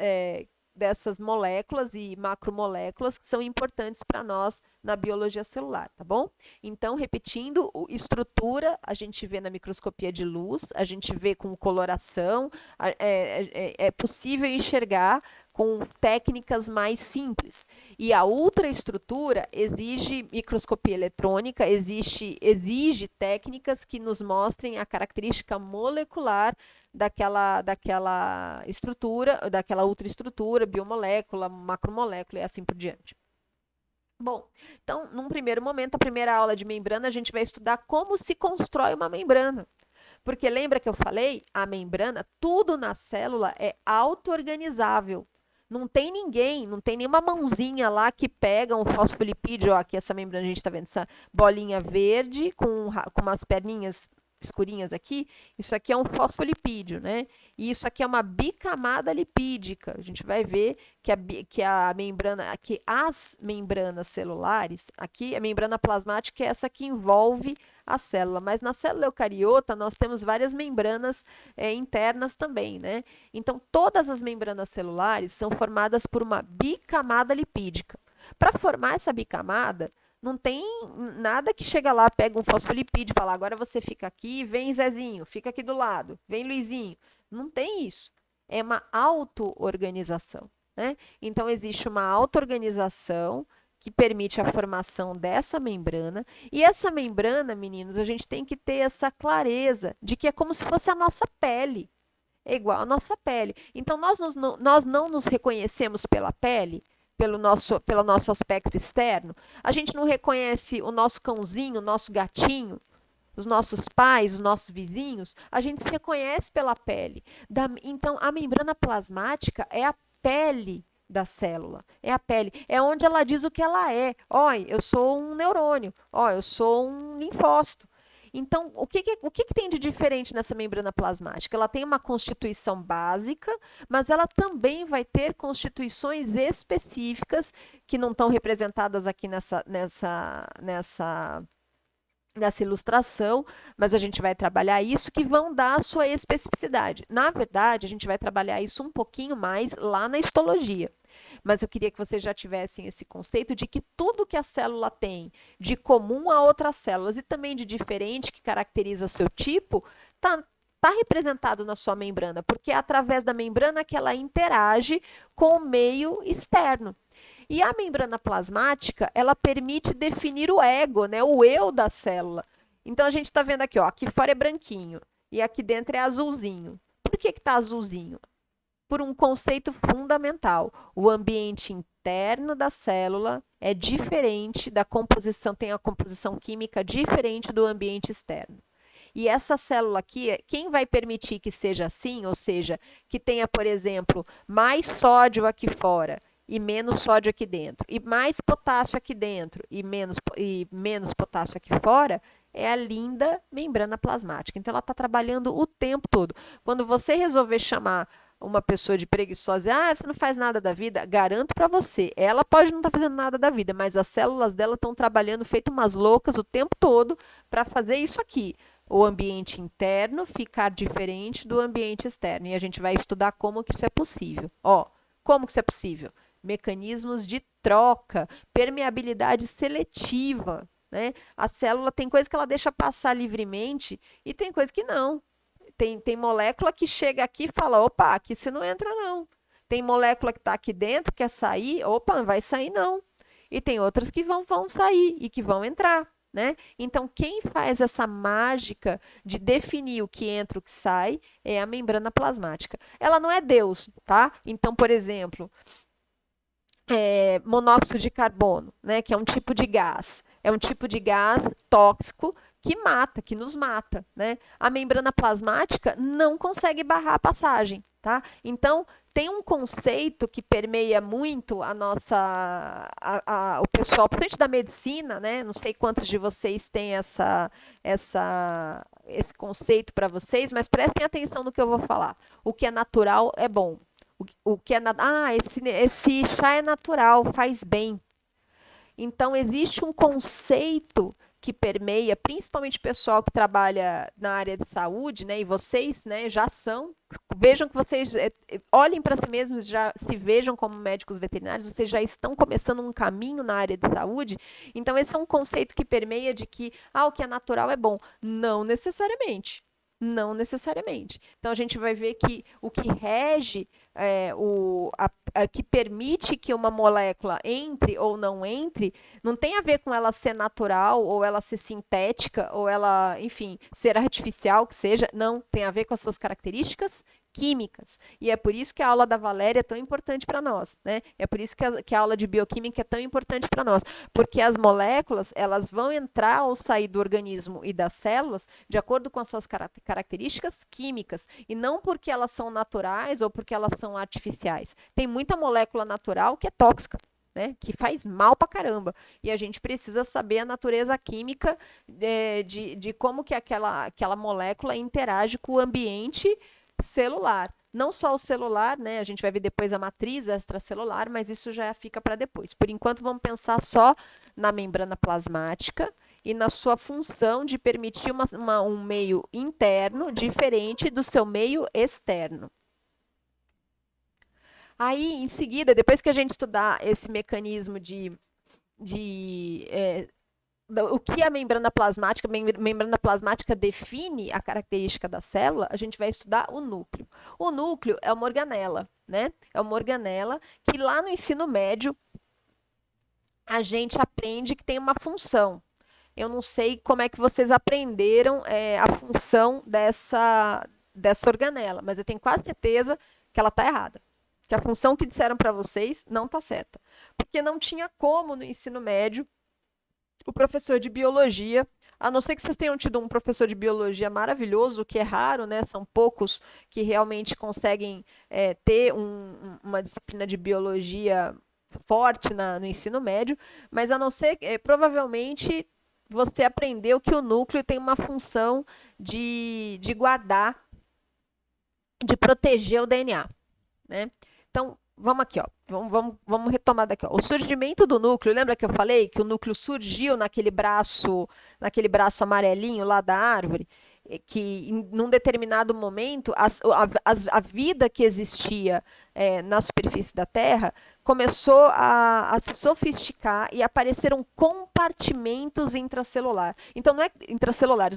moléculas e macromoléculas que são importantes para nós na biologia celular, tá bom? Então, repetindo, estrutura a gente vê na microscopia de luz, a gente vê com coloração, é possível enxergar com técnicas mais simples. E a ultraestrutura exige microscopia eletrônica, exige técnicas que nos mostrem a característica molecular daquela estrutura, daquela ultraestrutura, biomolécula, macromolécula e assim por diante. Bom, então, num primeiro momento, a primeira aula de membrana, a gente vai estudar como se constrói uma membrana. Porque lembra que eu falei? A membrana, tudo na célula é auto-organizável. Não tem ninguém, não tem nenhuma mãozinha lá que pega um fosfolipídio, ó, aqui essa membrana, a gente está vendo essa bolinha verde com umas perninhas escurinhas aqui, isso aqui é um fosfolipídio, né? E isso aqui é uma bicamada lipídica. A gente vai ver que as membranas celulares, aqui a membrana plasmática é essa que envolve a célula, mas na célula eucariota nós temos várias membranas internas também, né? Então, todas as membranas celulares são formadas por uma bicamada lipídica. Para formar essa bicamada, Não tem nada que chega lá, pega um fosfolipídio e fala, agora você fica aqui, vem Zezinho, fica aqui do lado, vem Luizinho. Não tem isso. É uma auto-organização, né? Então, existe uma auto-organização que permite a formação dessa membrana. E essa membrana, meninos, a gente tem que ter essa clareza de que é como se fosse a nossa pele. É igual à nossa pele. Então, nós não nos reconhecemos pela pele, pelo nosso aspecto externo. A gente não reconhece o nosso cãozinho, o nosso gatinho, os nossos pais, os nossos vizinhos. A gente se reconhece pela pele. Então, a membrana plasmática é a pele da célula. É a pele. É onde ela diz o que ela é. Olha, eu sou um neurônio. Olha, eu sou um linfócito. Então, o que tem de diferente nessa membrana plasmática? Ela tem uma constituição básica, mas ela também vai ter constituições específicas que não estão representadas aqui nessa ilustração, mas a gente vai trabalhar isso, que vão dar a sua especificidade. Na verdade, a gente vai trabalhar isso um pouquinho mais lá na histologia. Mas eu queria que vocês já tivessem esse conceito de que tudo que a célula tem de comum a outras células e também de diferente, que caracteriza o seu tipo, está representado na sua membrana, porque é através da membrana que ela interage com o meio externo. E a membrana plasmática, ela permite definir o ego, né, o eu da célula. Então, a gente está vendo aqui, ó, aqui fora é branquinho e aqui dentro é azulzinho. Por que está azulzinho? Por um conceito fundamental. O ambiente interno da célula é diferente da composição, tem a composição química diferente do ambiente externo. E essa célula aqui, quem vai permitir que seja assim, ou seja, que tenha, por exemplo, mais sódio aqui fora e menos sódio aqui dentro, e mais potássio aqui dentro e menos potássio aqui fora, é a linda membrana plasmática. Então, ela está trabalhando o tempo todo. Quando você resolver chamar uma pessoa de preguiçosa, você não faz nada da vida, garanto para você, ela pode não estar fazendo nada da vida, mas as células dela estão trabalhando feito umas loucas o tempo todo para fazer isso aqui. O ambiente interno ficar diferente do ambiente externo. E a gente vai estudar como que isso é possível. Como que isso é possível? Mecanismos de troca, permeabilidade seletiva, né? A célula tem coisa que ela deixa passar livremente e tem coisa que não. Tem molécula que chega aqui e fala, opa, aqui você não entra não. Tem molécula que está aqui dentro, quer sair, opa, não vai sair não. E tem outras que vão sair e que vão entrar, né? Então, quem faz essa mágica de definir o que entra e o que sai é a membrana plasmática. Ela não é Deus, tá? Então, por exemplo, monóxido de carbono, né, que é um tipo de gás. É um tipo de gás tóxico que mata, que nos mata, né? A membrana plasmática não consegue barrar a passagem, tá? Então, tem um conceito que permeia muito a nossa, o pessoal, principalmente da medicina, né? Não sei quantos de vocês têm esse conceito para vocês, mas prestem atenção no que eu vou falar. O que é natural é bom. O que é esse chá é natural, faz bem. Então, existe um conceito que permeia, principalmente o pessoal que trabalha na área de saúde, né? E vocês, né, já são. Vejam que vocês olhem para si mesmos, já se vejam como médicos veterinários, vocês já estão começando um caminho na área de saúde. Então, esse é um conceito que permeia de que o que é natural é bom. Não necessariamente. Não necessariamente. Então, a gente vai ver que o que rege, que permite que uma molécula entre ou não entre, não tem a ver com ela ser natural, ou ela ser sintética, ou ela, enfim, ser artificial, que seja. Não, tem a ver com as suas características químicas. E é por isso que a aula da Valéria é tão importante para nós, né? É por isso que a aula de bioquímica é tão importante para nós, porque as moléculas, elas vão entrar ou sair do organismo e das células de acordo com as suas características químicas, e não porque elas são naturais ou porque elas são artificiais. Tem muita molécula natural que é tóxica, né, que faz mal pra caramba. E a gente precisa saber a natureza química de como que aquela molécula interage com o ambiente celular. Não só o celular, né? A gente vai ver depois a matriz extracelular, mas isso já fica para depois. Por enquanto, vamos pensar só na membrana plasmática e na sua função de permitir um meio interno diferente do seu meio externo. Aí, em seguida, depois que a gente estudar esse mecanismo de o que a membrana plasmática define a característica da célula, a gente vai estudar o núcleo. O núcleo é uma organela, né? É uma organela que lá no ensino médio a gente aprende que tem uma função. Eu não sei como é que vocês aprenderam a função dessa organela, mas eu tenho quase certeza que ela está errada. Que a função que disseram para vocês não está certa. Porque não tinha como no ensino médio o professor de biologia, a não ser que vocês tenham tido um professor de biologia maravilhoso, o que é raro, né? São poucos que realmente conseguem ter uma disciplina de biologia forte no ensino médio, mas a não ser, provavelmente, você aprendeu que o núcleo tem uma função de guardar, de proteger o DNA, né? Então, vamos aqui, ó. Vamos retomar daqui. Ó. O surgimento do núcleo, lembra que eu falei que o núcleo surgiu naquele braço amarelinho lá da árvore? Que num determinado momento a vida que existia na superfície da Terra começou a se sofisticar e apareceram compartimentos intracelulares.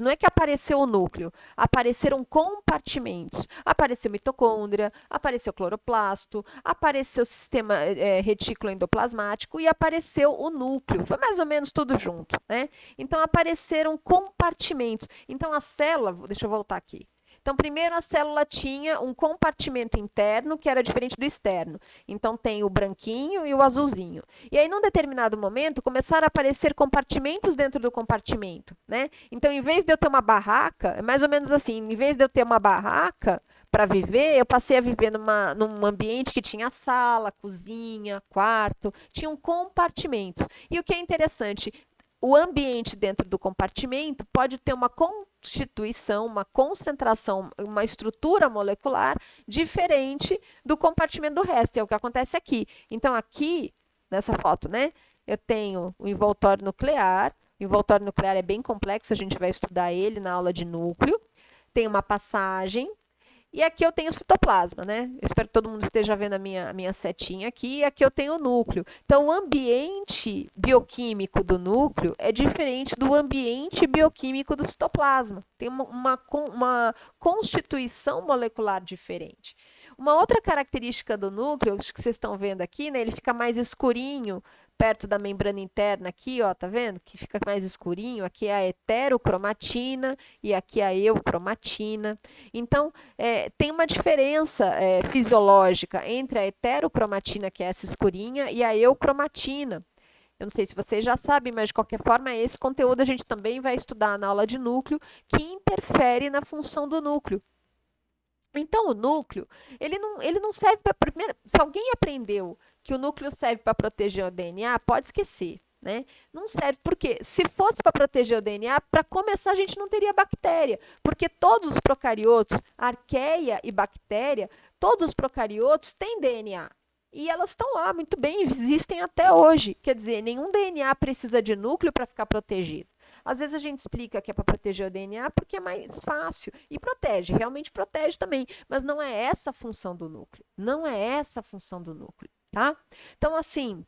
Não é que apareceu o núcleo, apareceram compartimentos. Apareceu mitocôndria, apareceu cloroplasto, apareceu o sistema retículo endoplasmático e apareceu o núcleo. Foi mais ou menos tudo junto, né? Então apareceram compartimentos. Então a célula, deixa eu voltar aqui. Então, primeiro a célula tinha um compartimento interno que era diferente do externo. Então, tem o branquinho e o azulzinho. E aí, num determinado momento, começaram a aparecer compartimentos dentro do compartimento, né? Então, em vez de eu ter uma barraca, é mais ou menos assim, em vez de eu ter uma barraca para viver, eu passei a viver num ambiente que tinha sala, cozinha, quarto, tinham compartimentos. E o que é interessante, o ambiente dentro do compartimento pode ter uma constituição, uma concentração, uma estrutura molecular diferente do compartimento do resto. É o que acontece aqui. Então, aqui, nessa foto, né, eu tenho o envoltório nuclear. O envoltório nuclear é bem complexo, a gente vai estudar ele na aula de núcleo. Tem uma passagem. E aqui eu tenho o citoplasma, né? Eu espero que todo mundo esteja vendo a minha setinha aqui. E aqui eu tenho o núcleo. Então, o ambiente bioquímico do núcleo é diferente do ambiente bioquímico do citoplasma. Tem uma constituição molecular diferente. Uma outra característica do núcleo, que vocês estão vendo aqui, né? Ele fica mais escurinho, perto da membrana interna aqui, ó, tá vendo? Que fica mais escurinho. Aqui é a heterocromatina e aqui a eucromatina. Então, tem uma diferença fisiológica entre a heterocromatina, que é essa escurinha, e a eucromatina. Eu não sei se vocês já sabem, mas de qualquer forma, esse conteúdo a gente também vai estudar na aula de núcleo, que interfere na função do núcleo. Então, o núcleo, ele não serve para... Se alguém aprendeu que o núcleo serve para proteger o DNA, pode esquecer. Né? Não serve, porque se fosse para proteger o DNA, para começar a gente não teria bactéria, porque todos os procariotos, arqueia e bactéria, todos os procariotos têm DNA. E elas estão lá muito bem, existem até hoje. Quer dizer, nenhum DNA precisa de núcleo para ficar protegido. Às vezes a gente explica que é para proteger o DNA porque é mais fácil. E protege, realmente protege também. Mas não é essa a função do núcleo. Não é essa a função do núcleo, tá? Então, assim,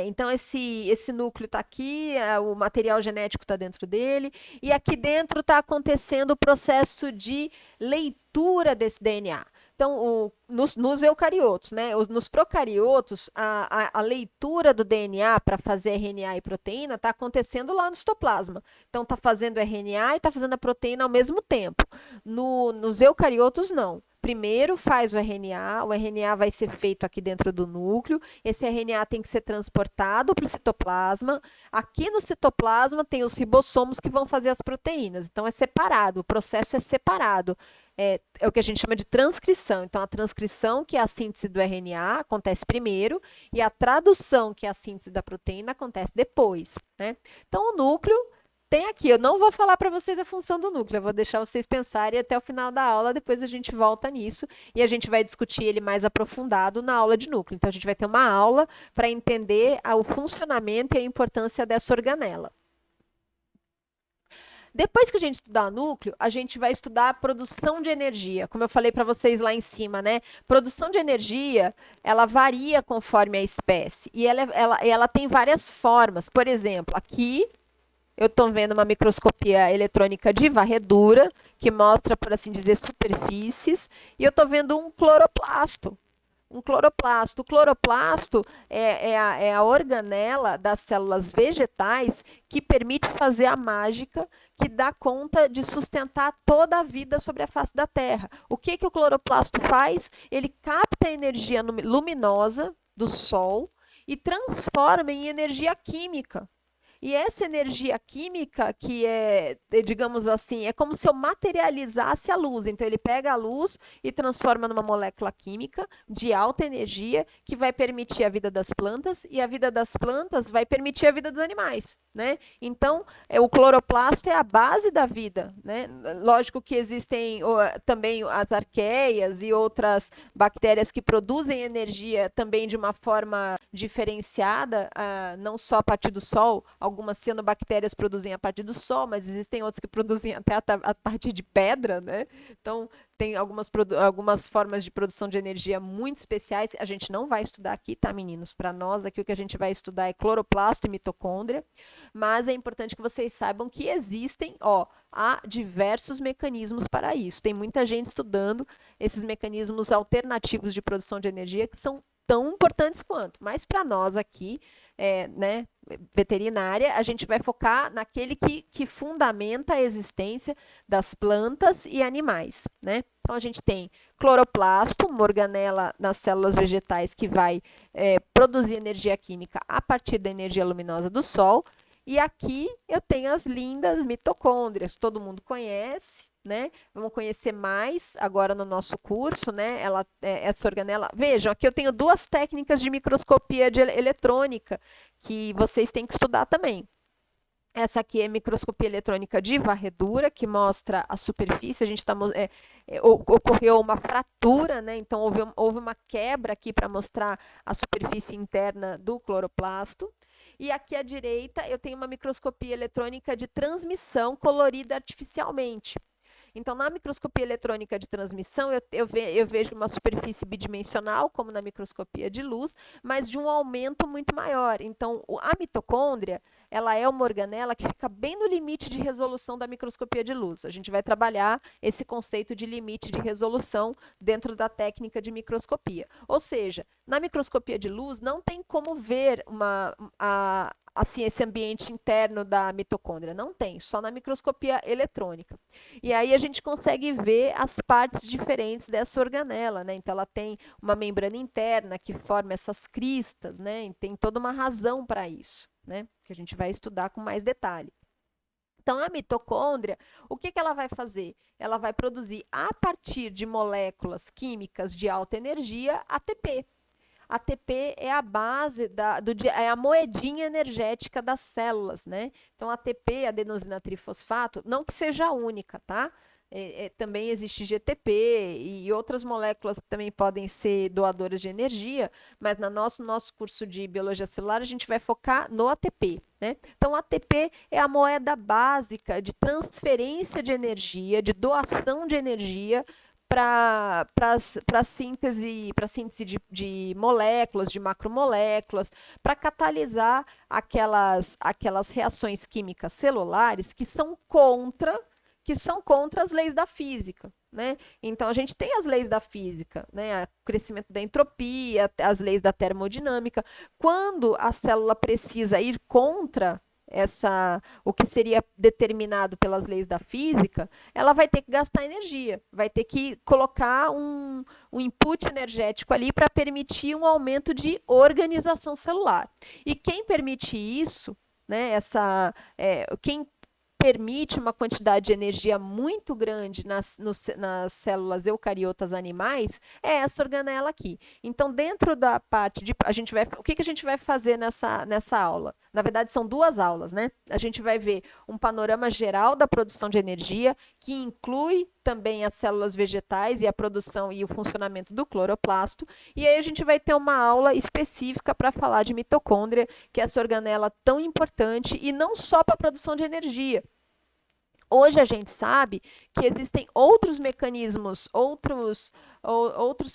então esse núcleo está aqui, o material genético está dentro dele, e aqui dentro está acontecendo o processo de leitura desse DNA. Então, nos eucariotos, né? Nos procariotos, a leitura do DNA para fazer RNA e proteína está acontecendo lá no citoplasma. Então, está fazendo RNA e está fazendo a proteína ao mesmo tempo. Nos eucariotos, não. Primeiro faz o RNA vai ser feito aqui dentro do núcleo, esse RNA tem que ser transportado para o citoplasma. Aqui no citoplasma tem os ribossomos que vão fazer as proteínas, então é separado, o processo é separado. É o que a gente chama de transcrição. Então, a transcrição, que é a síntese do RNA, acontece primeiro, e a tradução, que é a síntese da proteína, acontece depois. Né? Então, o núcleo tem aqui. Eu não vou falar para vocês a função do núcleo, eu vou deixar vocês pensarem até o final da aula, depois a gente volta nisso e a gente vai discutir ele mais aprofundado na aula de núcleo. Então, a gente vai ter uma aula para entender o funcionamento e a importância dessa organela. Depois que a gente estudar núcleo, a gente vai estudar a produção de energia. Como eu falei para vocês lá em cima, né? Produção de energia, ela varia conforme a espécie. E ela tem várias formas. Por exemplo, aqui eu estou vendo uma microscopia eletrônica de varredura, que mostra, por assim dizer, superfícies. E eu estou vendo um cloroplasto. Um cloroplasto. O cloroplasto é a organela das células vegetais que permite fazer a mágica que dá conta de sustentar toda a vida sobre a face da Terra. O que, que o cloroplasto faz? Ele capta a energia luminosa do Sol e transforma em energia química. E essa energia química, que digamos assim, é como se eu materializasse a luz. Então, ele pega a luz e transforma numa molécula química de alta energia, que vai permitir a vida das plantas, e a vida das plantas vai permitir a vida dos animais, né? Então, o cloroplasto é a base da vida, né? Lógico que existem também as arqueias e outras bactérias que produzem energia também de uma forma diferenciada, não só a partir do sol. Algumas cianobactérias produzem a partir do sol, mas existem outras que produzem até a partir de pedra, né? Então, tem algumas formas de produção de energia muito especiais. A gente não vai estudar aqui, tá, meninos? Para nós, aqui o que a gente vai estudar é cloroplasto e mitocôndria, mas é importante que vocês saibam que existem, há diversos mecanismos para isso. Tem muita gente estudando esses mecanismos alternativos de produção de energia que são tão importantes quanto. Mas para nós aqui, né, veterinária, a gente vai focar naquele que fundamenta a existência das plantas e animais, né? Então, a gente tem cloroplasto, uma organela nas células vegetais que vai produzir energia química a partir da energia luminosa do Sol. E aqui eu tenho as lindas mitocôndrias, todo mundo conhece, né? Vamos conhecer mais agora no nosso curso, né? Essa organela. Vejam, aqui eu tenho duas técnicas de microscopia eletrônica que vocês têm que estudar também. Essa aqui é microscopia eletrônica de varredura, que mostra a superfície. A gente ocorreu uma fratura, né? Então houve uma quebra aqui para mostrar a superfície interna do cloroplasto. E aqui à direita eu tenho uma microscopia eletrônica de transmissão colorida artificialmente. Então, na microscopia eletrônica de transmissão, eu vejo uma superfície bidimensional, como na microscopia de luz, mas de um aumento muito maior. Então, a mitocôndria, ela é uma organela que fica bem no limite de resolução da microscopia de luz. A gente vai trabalhar esse conceito de limite de resolução dentro da técnica de microscopia. Ou seja, na microscopia de luz, não tem como ver assim, esse ambiente interno da mitocôndria. Não tem, só na microscopia eletrônica. E aí a gente consegue ver as partes diferentes dessa organela, né? Então, ela tem uma membrana interna que forma essas cristas, né? E tem toda uma razão para isso, né? Que a gente vai estudar com mais detalhe. Então, a mitocôndria, o que ela vai fazer? Ela vai produzir, a partir de moléculas químicas de alta energia, ATP. ATP é a base, é a moedinha energética das células, né? Então, ATP, adenosina trifosfato, não que seja a única, tá? Também existe GTP e outras moléculas que também podem ser doadoras de energia, mas no nosso curso de biologia celular a gente vai focar no ATP, né? Então, ATP é a moeda básica de transferência de energia, de doação de energia para síntese de moléculas, de macromoléculas, para catalisar aquelas reações químicas celulares que são contra as leis da física, né? Então, a gente tem as leis da física, né? O crescimento da entropia, as leis da termodinâmica. Quando a célula precisa ir contra o que seria determinado pelas leis da física, ela vai ter que gastar energia, vai ter que colocar um input energético ali para permitir um aumento de organização celular. E quem permite isso, né, quem permite uma quantidade de energia muito grande nas células eucariotas animais, é essa organela aqui. Então, dentro da parte de... o que a gente vai fazer nessa aula? Na verdade, são duas aulas, né? A gente vai ver um panorama geral da produção de energia, que inclui também as células vegetais e a produção e o funcionamento do cloroplasto. E aí a gente vai ter uma aula específica para falar de mitocôndria, que é essa organela tão importante, e não só para a produção de energia. Hoje a gente sabe que existem outros mecanismos, outros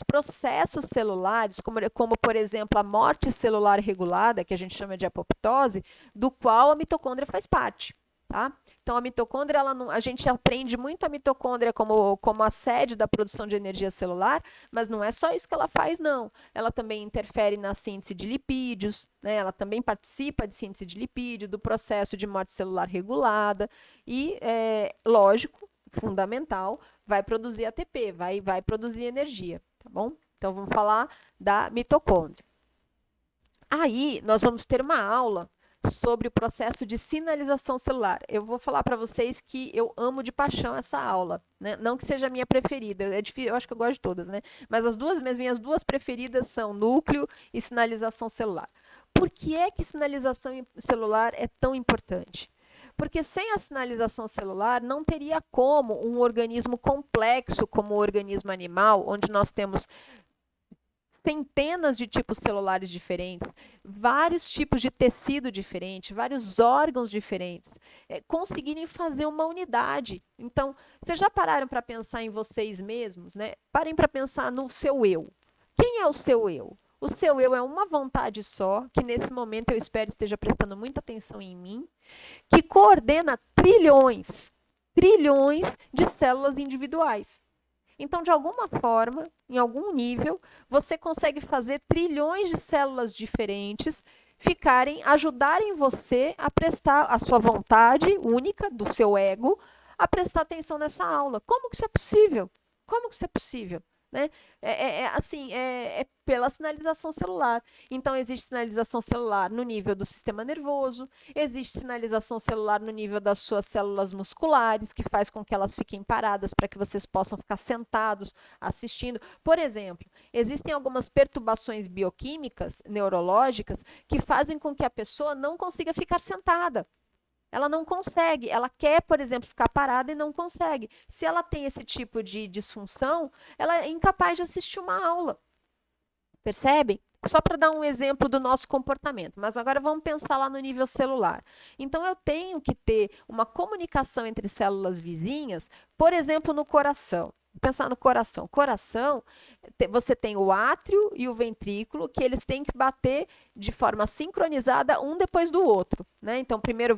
processos celulares, como, por exemplo, a morte celular regulada, que a gente chama de apoptose, do qual a mitocôndria faz parte. Tá? Então, a mitocôndria, a gente aprende muito a mitocôndria como a sede da produção de energia celular, mas não é só isso que ela faz, não. Ela também interfere na síntese de lipídios, né? Ela também participa de síntese de lipídio, do processo de morte celular regulada e, lógico, fundamental, vai produzir ATP, vai produzir energia, tá bom? Então, vamos falar da mitocôndria. Aí, nós vamos ter uma aula sobre o processo de sinalização celular. Eu vou falar para vocês que eu amo de paixão essa aula, né? Não que seja a minha preferida, é difícil, eu acho que eu gosto de todas, né? Mas minhas duas preferidas são núcleo e sinalização celular. Por que é que sinalização celular é tão importante? Porque sem a sinalização celular não teria como um organismo complexo como o organismo animal, onde nós temos centenas de tipos celulares diferentes, vários tipos de tecido diferente, vários órgãos diferentes, conseguirem fazer uma unidade. Então, vocês já pararam para pensar em vocês mesmos, né? Parem para pensar no seu eu. Quem é o seu eu? O seu eu é uma vontade só, que nesse momento eu espero esteja prestando muita atenção em mim, que coordena trilhões de células individuais. Então, de alguma forma, em algum nível, você consegue fazer trilhões de células diferentes ajudarem você a prestar a sua vontade única, do seu ego, a prestar atenção nessa aula. Como que isso é possível? Como que isso é possível? Né? É pela sinalização celular. Então, existe sinalização celular no nível do sistema nervoso, existe sinalização celular no nível das suas células musculares, que faz com que elas fiquem paradas para que vocês possam ficar sentados assistindo. Por exemplo, existem algumas perturbações bioquímicas, neurológicas, que fazem com que a pessoa não consiga ficar sentada. Ela não consegue, ela quer, por exemplo, ficar parada e não consegue. Se ela tem esse tipo de disfunção, ela é incapaz de assistir uma aula. Percebem? Só para dar um exemplo do nosso comportamento, mas agora vamos pensar lá no nível celular. Então, eu tenho que ter uma comunicação entre células vizinhas, por exemplo, no coração. Pensar no coração. Coração, você tem o átrio e o ventrículo, que eles têm que bater de forma sincronizada um depois do outro. Né? Então, primeiro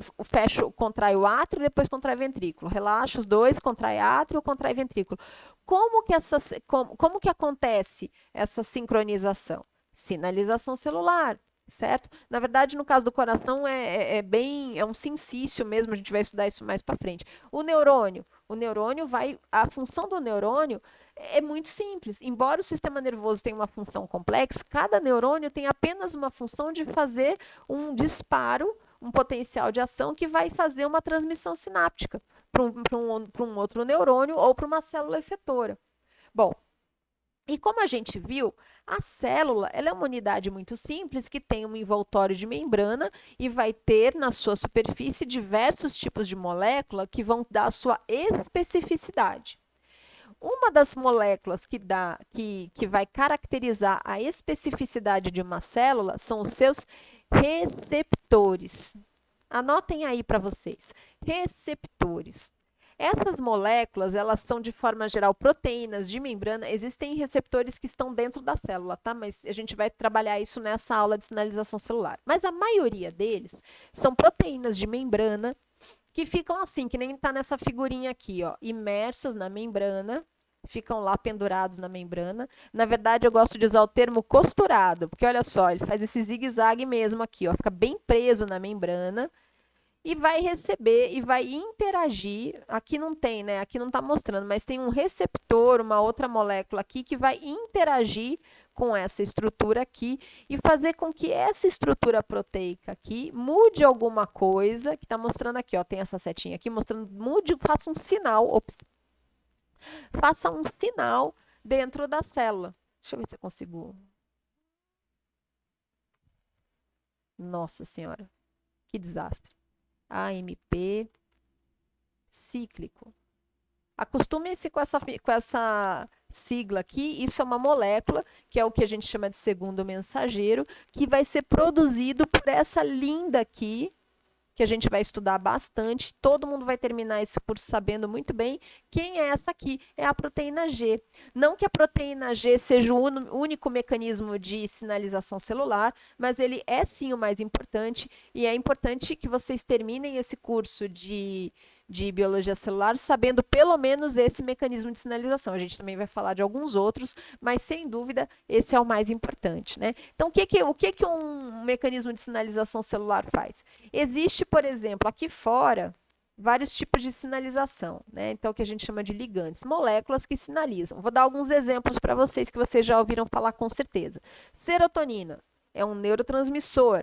contrai o átrio, depois contrai o ventrículo. Relaxa os dois, contrai átrio, contrai ventrículo. Como que acontece essa sincronização? Sinalização celular. Certo? Na verdade, no caso do coração, é um sincício mesmo, a gente vai estudar isso mais para frente. O neurônio a função do neurônio é muito simples. Embora o sistema nervoso tenha uma função complexa, cada neurônio tem apenas uma função de fazer um disparo, um potencial de ação que vai fazer uma transmissão sináptica para um outro neurônio ou para uma célula efetora. Bom, e como a gente viu, a célula ela é uma unidade muito simples que tem um envoltório de membrana e vai ter na sua superfície diversos tipos de molécula que vão dar a sua especificidade. Uma das moléculas que vai caracterizar a especificidade de uma célula são os seus receptores. Anotem aí para vocês, receptores. Essas moléculas, elas são, de forma geral, proteínas de membrana. Existem receptores que estão dentro da célula, tá? Mas a gente vai trabalhar isso nessa aula de sinalização celular. Mas a maioria deles são proteínas de membrana que ficam assim, que nem está nessa figurinha aqui, ó, imersos na membrana, ficam lá pendurados na membrana. Na verdade, eu gosto de usar o termo costurado, porque olha só, ele faz esse zigue-zague mesmo aqui, ó, fica bem preso na membrana. E vai receber e vai interagir, aqui não tem, né? Aqui não está mostrando, mas tem um receptor, uma outra molécula aqui que vai interagir com essa estrutura aqui e fazer com que essa estrutura proteica aqui mude alguma coisa, que está mostrando aqui, ó, tem essa setinha aqui mostrando, faça um sinal, faça um sinal dentro da célula. Deixa eu ver se eu consigo. Nossa Senhora, que desastre. AMP cíclico. Acostumem-se com essa sigla aqui. Isso é uma molécula, que é o que a gente chama de segundo mensageiro, que vai ser produzido por essa linda aqui, que a gente vai estudar bastante. Todo mundo vai terminar esse curso sabendo muito bem quem é essa aqui. É a proteína G. Não que a proteína G seja o único mecanismo de sinalização celular, mas ele é sim o mais importante, e é importante que vocês terminem esse curso de biologia celular sabendo pelo menos esse mecanismo de sinalização. A gente também vai falar de alguns outros, mas sem dúvida esse é o mais importante, né? Então, o que um mecanismo de sinalização celular faz? Existe, por exemplo, aqui fora, vários tipos de sinalização, né? Então, o que a gente chama de ligantes, moléculas que sinalizam. Vou dar alguns exemplos para vocês que vocês já ouviram falar com certeza. Serotonina é um neurotransmissor.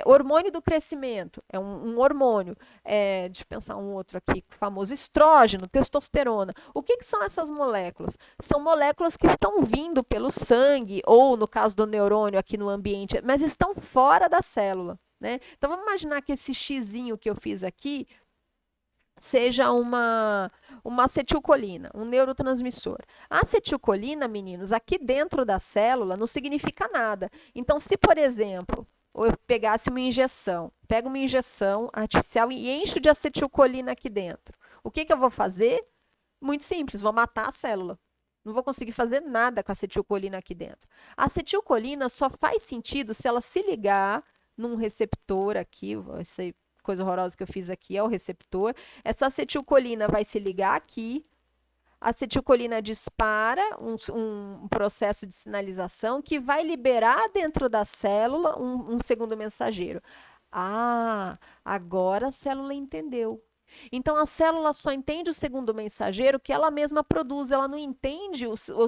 Hormônio do crescimento é um hormônio. Deixa eu pensar um outro aqui, famoso estrógeno, testosterona. O que são essas moléculas? São moléculas que estão vindo pelo sangue, ou no caso do neurônio aqui no ambiente, mas estão fora da célula, né? Então, vamos imaginar que esse xizinho que eu fiz aqui seja uma acetilcolina, um neurotransmissor. A acetilcolina, meninos, aqui dentro da célula não significa nada. Então, se, por exemplo, eu pegasse uma injeção, pego uma injeção artificial e encho de acetilcolina aqui dentro, o que eu vou fazer? Muito simples, vou matar a célula. Não vou conseguir fazer nada com a acetilcolina aqui dentro. A acetilcolina só faz sentido se ela se ligar num receptor aqui, essa coisa horrorosa que eu fiz aqui é o receptor. Essa acetilcolina vai se ligar aqui. A acetilcolina dispara um processo de sinalização que vai liberar dentro da célula um segundo mensageiro. Ah, agora a célula entendeu. Então, a célula só entende o segundo mensageiro que ela mesma produz, ela não entende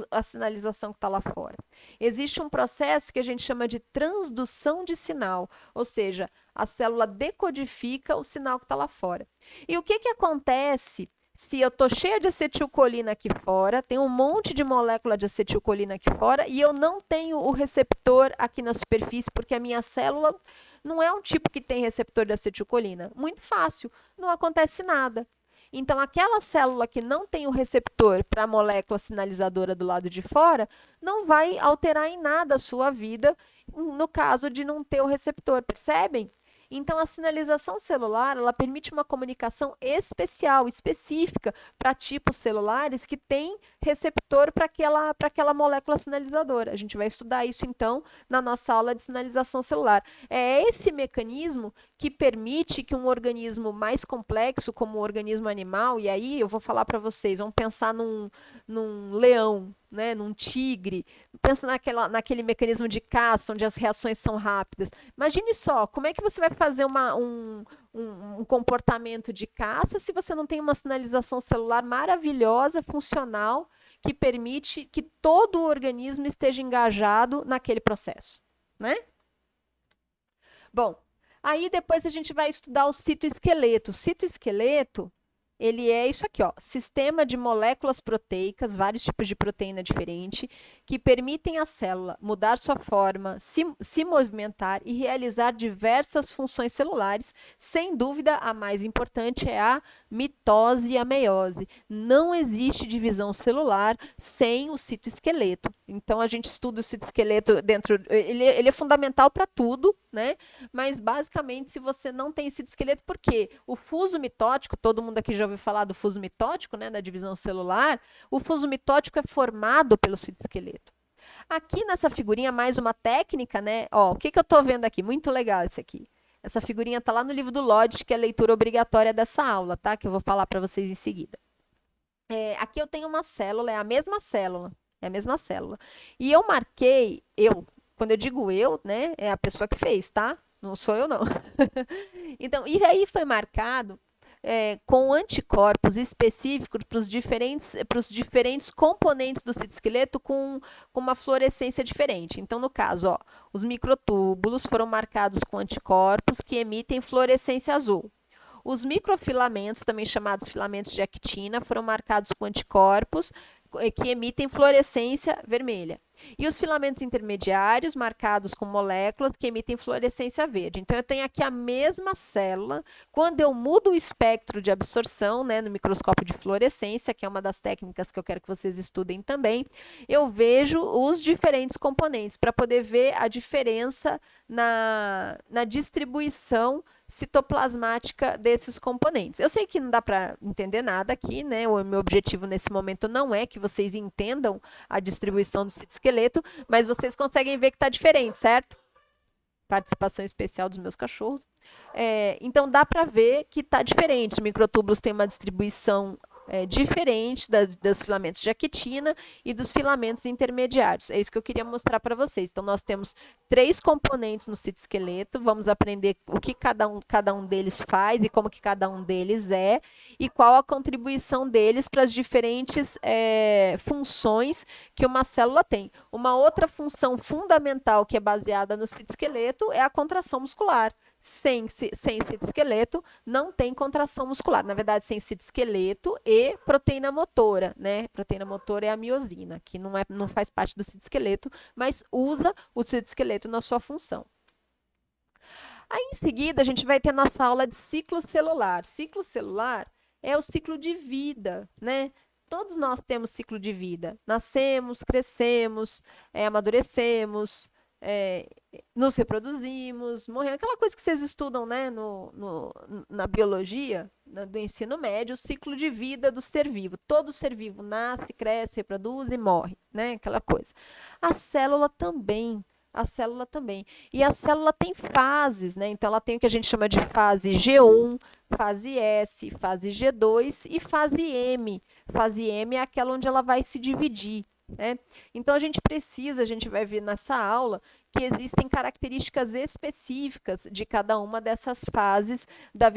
a sinalização que está lá fora. Existe um processo que a gente chama de transdução de sinal, ou seja, a célula decodifica o sinal que está lá fora. E o que acontece se eu estou cheia de acetilcolina aqui fora, tem um monte de molécula de acetilcolina aqui fora e eu não tenho o receptor aqui na superfície, porque a minha célula não é um tipo que tem receptor de acetilcolina? Muito fácil, não acontece nada. Então, aquela célula que não tem o receptor para a molécula sinalizadora do lado de fora, não vai alterar em nada a sua vida, no caso de não ter o receptor, percebem? Então, a sinalização celular, ela permite uma comunicação especial, específica, para tipos celulares que têm receptor para aquela molécula sinalizadora. A gente vai estudar isso, então, na nossa aula de sinalização celular. É esse mecanismo que permite que um organismo mais complexo, como o organismo animal, e aí eu vou falar para vocês, vamos pensar num leão, né, num tigre, pensa naquele mecanismo de caça, onde as reações são rápidas. Imagine só, como é que você vai fazer um comportamento de caça se você não tem uma sinalização celular maravilhosa, funcional, que permite que todo o organismo esteja engajado naquele processo, né? Bom, aí depois a gente vai estudar o citoesqueleto. O citoesqueleto, ele é isso aqui, ó, sistema de moléculas proteicas, vários tipos de proteína diferente, que permitem à célula mudar sua forma, se movimentar e realizar diversas funções celulares. Sem dúvida, a mais importante é a mitose e a meiose. Não existe divisão celular sem o citoesqueleto. Então, a gente estuda o citoesqueleto dentro... Ele é fundamental para tudo, né? Mas, basicamente, se você não tem citoesqueleto, por quê? O fuso mitótico, todo mundo aqui já ouviu falar do fuso mitótico, né, da divisão celular, o fuso mitótico é formado pelo citoesqueleto. Aqui nessa figurinha, mais uma técnica, né? Ó, o que eu estou vendo aqui? Muito legal esse aqui. Essa figurinha está lá no livro do Lodge, que é a leitura obrigatória dessa aula, tá? Que eu vou falar para vocês em seguida. Aqui eu tenho uma célula, é a mesma célula. É a mesma célula. E eu marquei, quando eu digo eu, né? É a pessoa que fez, tá? Não sou eu, não. Então, e aí foi marcado com anticorpos específicos para os diferentes componentes do citoesqueleto com uma fluorescência diferente. Então, no caso, ó, os microtúbulos foram marcados com anticorpos que emitem fluorescência azul. Os microfilamentos, também chamados filamentos de actina, foram marcados com anticorpos que emitem fluorescência vermelha. E os filamentos intermediários, marcados com moléculas que emitem fluorescência verde. Então, eu tenho aqui a mesma célula. Quando eu mudo o espectro de absorção, né, no microscópio de fluorescência, que é uma das técnicas que eu quero que vocês estudem também, eu vejo os diferentes componentes, para poder ver a diferença na distribuição citoplasmática desses componentes. Eu sei que não dá para entender nada aqui, né? O meu objetivo nesse momento não é que vocês entendam a distribuição do citoesqueleto, mas vocês conseguem ver que está diferente, certo? Participação especial dos meus cachorros. Então, dá para ver que está diferente. Os microtúbulos têm uma distribuição diferente dos filamentos de actina e dos filamentos intermediários. É isso que eu queria mostrar para vocês. Então, nós temos 3 componentes no citoesqueleto. Vamos aprender o que cada um deles faz e como que cada um deles é e qual a contribuição deles para as diferentes funções que uma célula tem. Uma outra função fundamental que é baseada no citoesqueleto é a contração muscular. Sem citoesqueleto, não tem contração muscular. Na verdade, sem citoesqueleto e proteína motora, né? Proteína motora é a miosina, que não faz parte do citoesqueleto, mas usa o citoesqueleto na sua função. Aí, em seguida, a gente vai ter nossa aula de ciclo celular. Ciclo celular é o ciclo de vida, né? Todos nós temos ciclo de vida. Nascemos, crescemos, amadurecemos, nos reproduzimos, morremos, aquela coisa que vocês estudam, né, na biologia, do ensino médio, o ciclo de vida do ser vivo. Todo ser vivo nasce, cresce, reproduz e morre, né, aquela coisa. A célula também. E a célula tem fases, né? Então ela tem o que a gente chama de fase G1, fase S, fase G2 e fase M. Fase M é aquela onde ela vai se dividir. Então, a gente vai ver nessa aula que existem características específicas de cada uma dessas fases da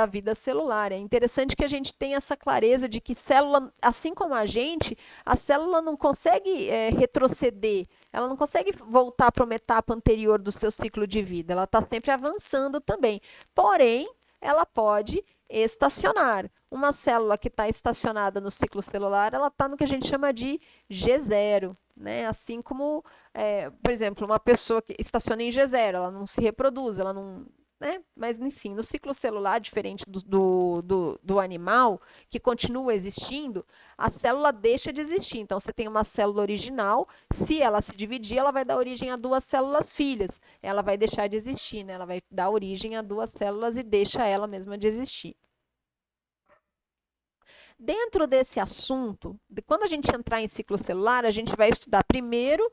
vida celular. É interessante que a gente tenha essa clareza de que célula, assim como a célula não consegue retroceder, ela não consegue voltar para uma etapa anterior do seu ciclo de vida, ela está sempre avançando também. Porém, ela pode estacionar. Uma célula que está estacionada no ciclo celular, ela está no que a gente chama de G0, né? Assim como, por exemplo, uma pessoa que estaciona em G0, ela não se reproduz, ela não... né? Mas, enfim, no ciclo celular, diferente do animal, que continua existindo, a célula deixa de existir. Então, você tem uma célula original, se ela se dividir, ela vai dar origem a 2 células filhas. Ela vai deixar de existir, né? Ela vai dar origem a 2 células e deixa ela mesma de existir. Dentro desse assunto, quando a gente entrar em ciclo celular, a gente vai estudar primeiro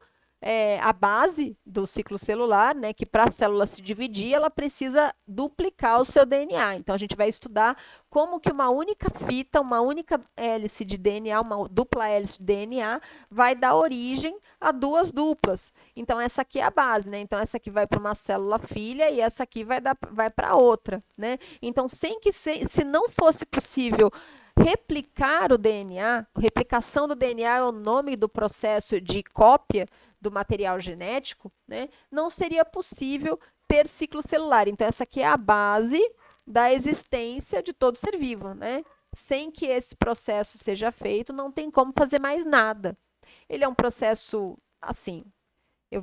a base do ciclo celular, né, que para a célula se dividir, ela precisa duplicar o seu DNA. Então, a gente vai estudar como que uma única fita, uma única hélice de DNA, uma dupla hélice de DNA, vai dar origem a 2 duplas. Então, essa aqui é a base, né? Então, essa aqui vai para uma célula filha e essa aqui vai para outra, né? Então, se não fosse possível replicar o DNA, replicação do DNA é o nome do processo de cópia do material genético, né? Não seria possível ter ciclo celular. Então, essa aqui é a base da existência de todo ser vivo, né? Sem que esse processo seja feito, não tem como fazer mais nada. Ele é um processo, assim, eu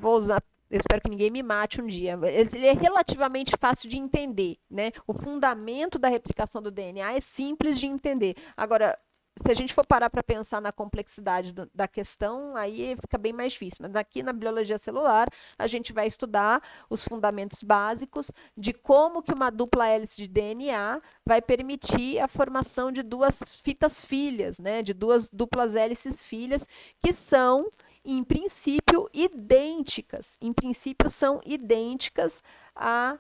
espero que ninguém me mate um dia. Ele é relativamente fácil de entender, né? O fundamento da replicação do DNA é simples de entender. Agora, se a gente for parar para pensar na complexidade da questão, aí fica bem mais difícil. Mas aqui na biologia celular, a gente vai estudar os fundamentos básicos de como que uma dupla hélice de DNA vai permitir a formação de 2 fitas filhas, né? De 2 duplas hélices filhas, que são, em princípio, idênticas. Em princípio, são idênticas à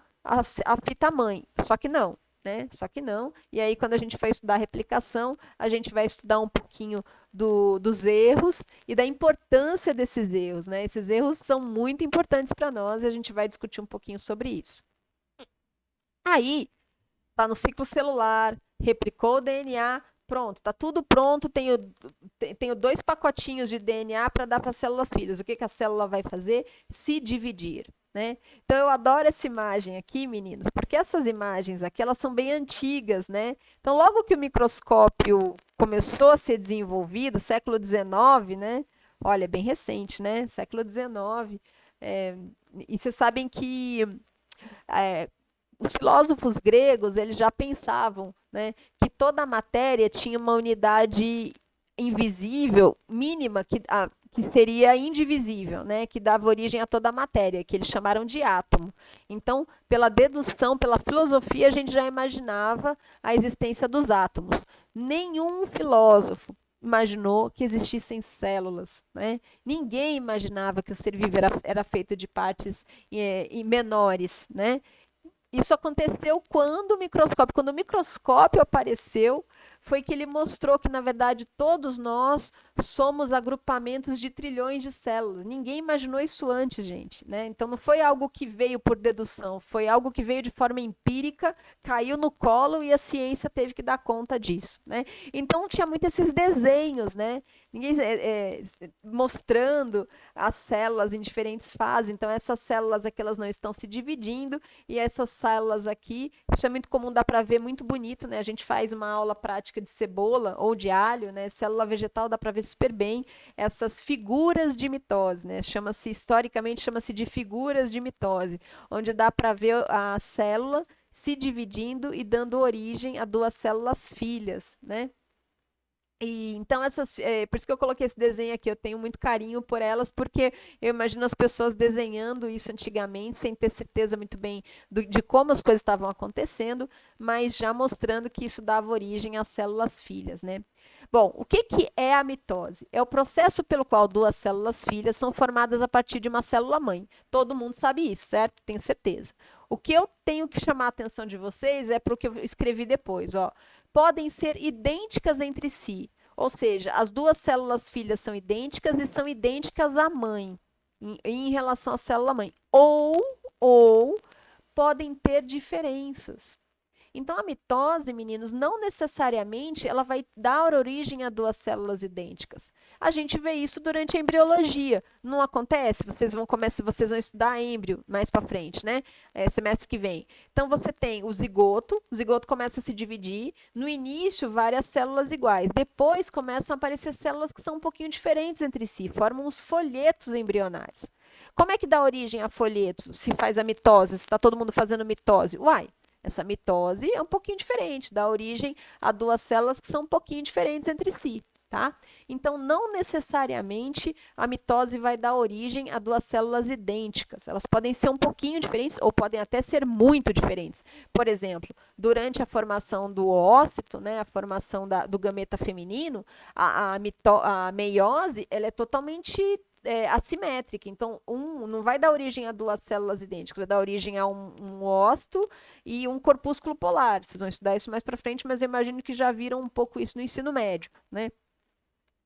fita mãe. Só que não. Né? Só que não. E aí, quando a gente vai estudar replicação, a gente vai estudar um pouquinho dos erros e da importância desses erros. Né? Esses erros são muito importantes para nós e a gente vai discutir um pouquinho sobre isso. Aí, está no ciclo celular, replicou o DNA, pronto, está tudo pronto, tenho 2 pacotinhos de DNA para dar para as células filhas. O que a célula vai fazer? Se dividir. Né? Então, eu adoro essa imagem aqui, meninos, porque essas imagens aqui, elas são bem antigas, né? Então, logo que o microscópio começou a ser desenvolvido, século XIX, né? Olha, é bem recente, né? Século XIX. E vocês sabem que os filósofos gregos, eles já pensavam, né, que toda a matéria tinha uma unidade invisível mínima que seria indivisível, né, que dava origem a toda a matéria, que eles chamaram de átomo. Então, pela dedução, pela filosofia, a gente já imaginava a existência dos átomos. Nenhum filósofo imaginou que existissem células, né? Ninguém imaginava que o ser vivo era feito de partes menores, né? Isso aconteceu quando o microscópio apareceu, foi que ele mostrou que, na verdade, todos nós somos agrupamentos de trilhões de células. Ninguém imaginou isso antes, gente, né? Então, não foi algo que veio por dedução, foi algo que veio de forma empírica, caiu no colo e a ciência teve que dar conta disso, né? Então, tinha muito esses desenhos, né? Ninguém mostrando as células em diferentes fases. Então, essas células aqui, elas não estão se dividindo, e essas células aqui, isso é muito comum, dá para ver, muito bonito, né? A gente faz uma aula prática de cebola ou de alho, né? Célula vegetal, dá para ver super bem essas figuras de mitose, né? Historicamente, chama-se de figuras de mitose, onde dá para ver a célula se dividindo e dando origem a duas células filhas, né? Então, por isso que eu coloquei esse desenho aqui, eu tenho muito carinho por elas, porque eu imagino as pessoas desenhando isso antigamente, sem ter certeza muito bem de como as coisas estavam acontecendo, mas já mostrando que isso dava origem às células filhas, né? Bom, o que é a mitose? É o processo pelo qual duas células filhas são formadas a partir de uma célula-mãe. Todo mundo sabe isso, certo? Tenho certeza. O que eu tenho que chamar a atenção de vocês é para o que eu escrevi depois, ó. Podem ser idênticas entre si, ou seja, as duas células filhas são idênticas e são idênticas à mãe, em relação à célula-mãe. Ou podem ter diferenças. Então, a mitose, meninos, não necessariamente ela vai dar origem a duas células idênticas. A gente vê isso durante a embriologia. Não acontece? Vocês vão estudar êmbrio mais para frente, né? Semestre que vem. Então, você tem o zigoto começa a se dividir. No início, várias células iguais. Depois, começam a aparecer células que são um pouquinho diferentes entre si, formam os folhetos embrionários. Como é que dá origem a folhetos? Se faz a mitose, se está todo mundo fazendo mitose? Uai, essa mitose é um pouquinho diferente, dá origem a duas células que são um pouquinho diferentes entre si, tá? Então, não necessariamente a mitose vai dar origem a duas células idênticas. Elas podem ser um pouquinho diferentes ou podem até ser muito diferentes. Por exemplo, durante a formação do ócito, né, a formação do gameta feminino, a meiose, ela é totalmente assimétrica. Então, não vai dar origem a duas células idênticas, vai dar origem a um ócito e um corpúsculo polar. Vocês vão estudar isso mais para frente, mas eu imagino que já viram um pouco isso no ensino médio, né?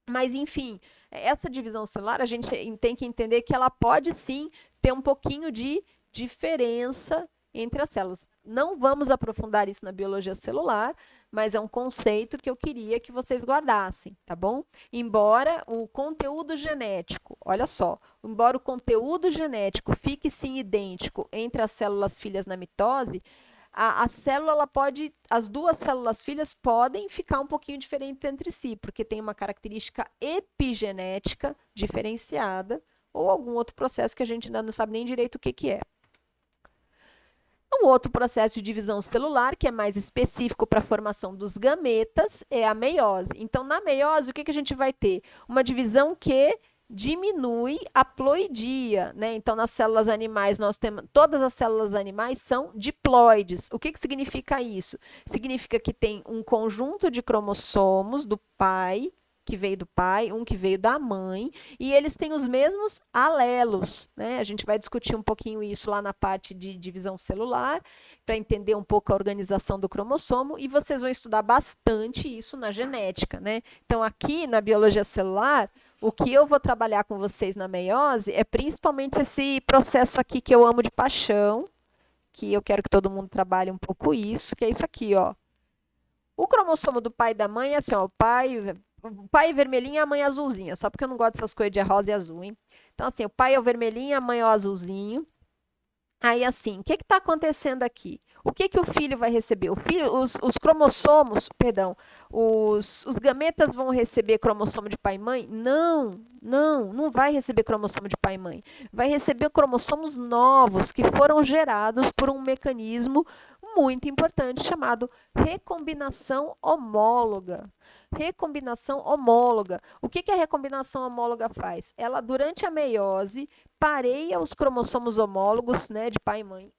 Mas, enfim, essa divisão celular, a gente tem que entender que ela pode, sim, ter um pouquinho de diferença entre as células. Não vamos aprofundar isso na biologia celular, mas é um conceito que eu queria que vocês guardassem, tá bom? Embora o conteúdo genético, olha só, embora o conteúdo genético fique sim idêntico entre as células filhas na mitose, as duas células filhas podem ficar um pouquinho diferentes entre si, porque tem uma característica epigenética diferenciada ou algum outro processo que a gente ainda não sabe nem direito o que é. Um outro processo de divisão celular, que é mais específico para a formação dos gametas, é a meiose. Então, na meiose, o que a gente vai ter? Uma divisão que diminui a ploidia, né? Então, nas células animais, todas as células animais são diploides. O que significa isso? Significa que tem um conjunto de cromossomos do pai, que veio do pai, um que veio da mãe, e eles têm os mesmos alelos, né? A gente vai discutir um pouquinho isso lá na parte de divisão celular, para entender um pouco a organização do cromossomo, e vocês vão estudar bastante isso na genética, né? Então, aqui na biologia celular, o que eu vou trabalhar com vocês na meiose é principalmente esse processo aqui que eu amo de paixão, que eu quero que todo mundo trabalhe um pouco isso, que é isso aqui, ó. O cromossomo do pai e da mãe é assim, ó, o pai é vermelhinho e a mãe é azulzinha, só porque eu não gosto dessas coisas de rosa e azul, hein? Então, assim, o pai é o vermelhinho e a mãe é o azulzinho. Aí, assim, o que está acontecendo aqui? O que o filho vai receber? Os cromossomos, perdão, os gametas vão receber cromossomo de pai e mãe? Não vai receber cromossomo de pai e mãe. Vai receber cromossomos novos que foram gerados por um mecanismo muito importante chamado recombinação homóloga. Recombinação homóloga. O que a recombinação homóloga faz? Ela, durante a meiose, pareia os cromossomos homólogos, né, de pai e mãe,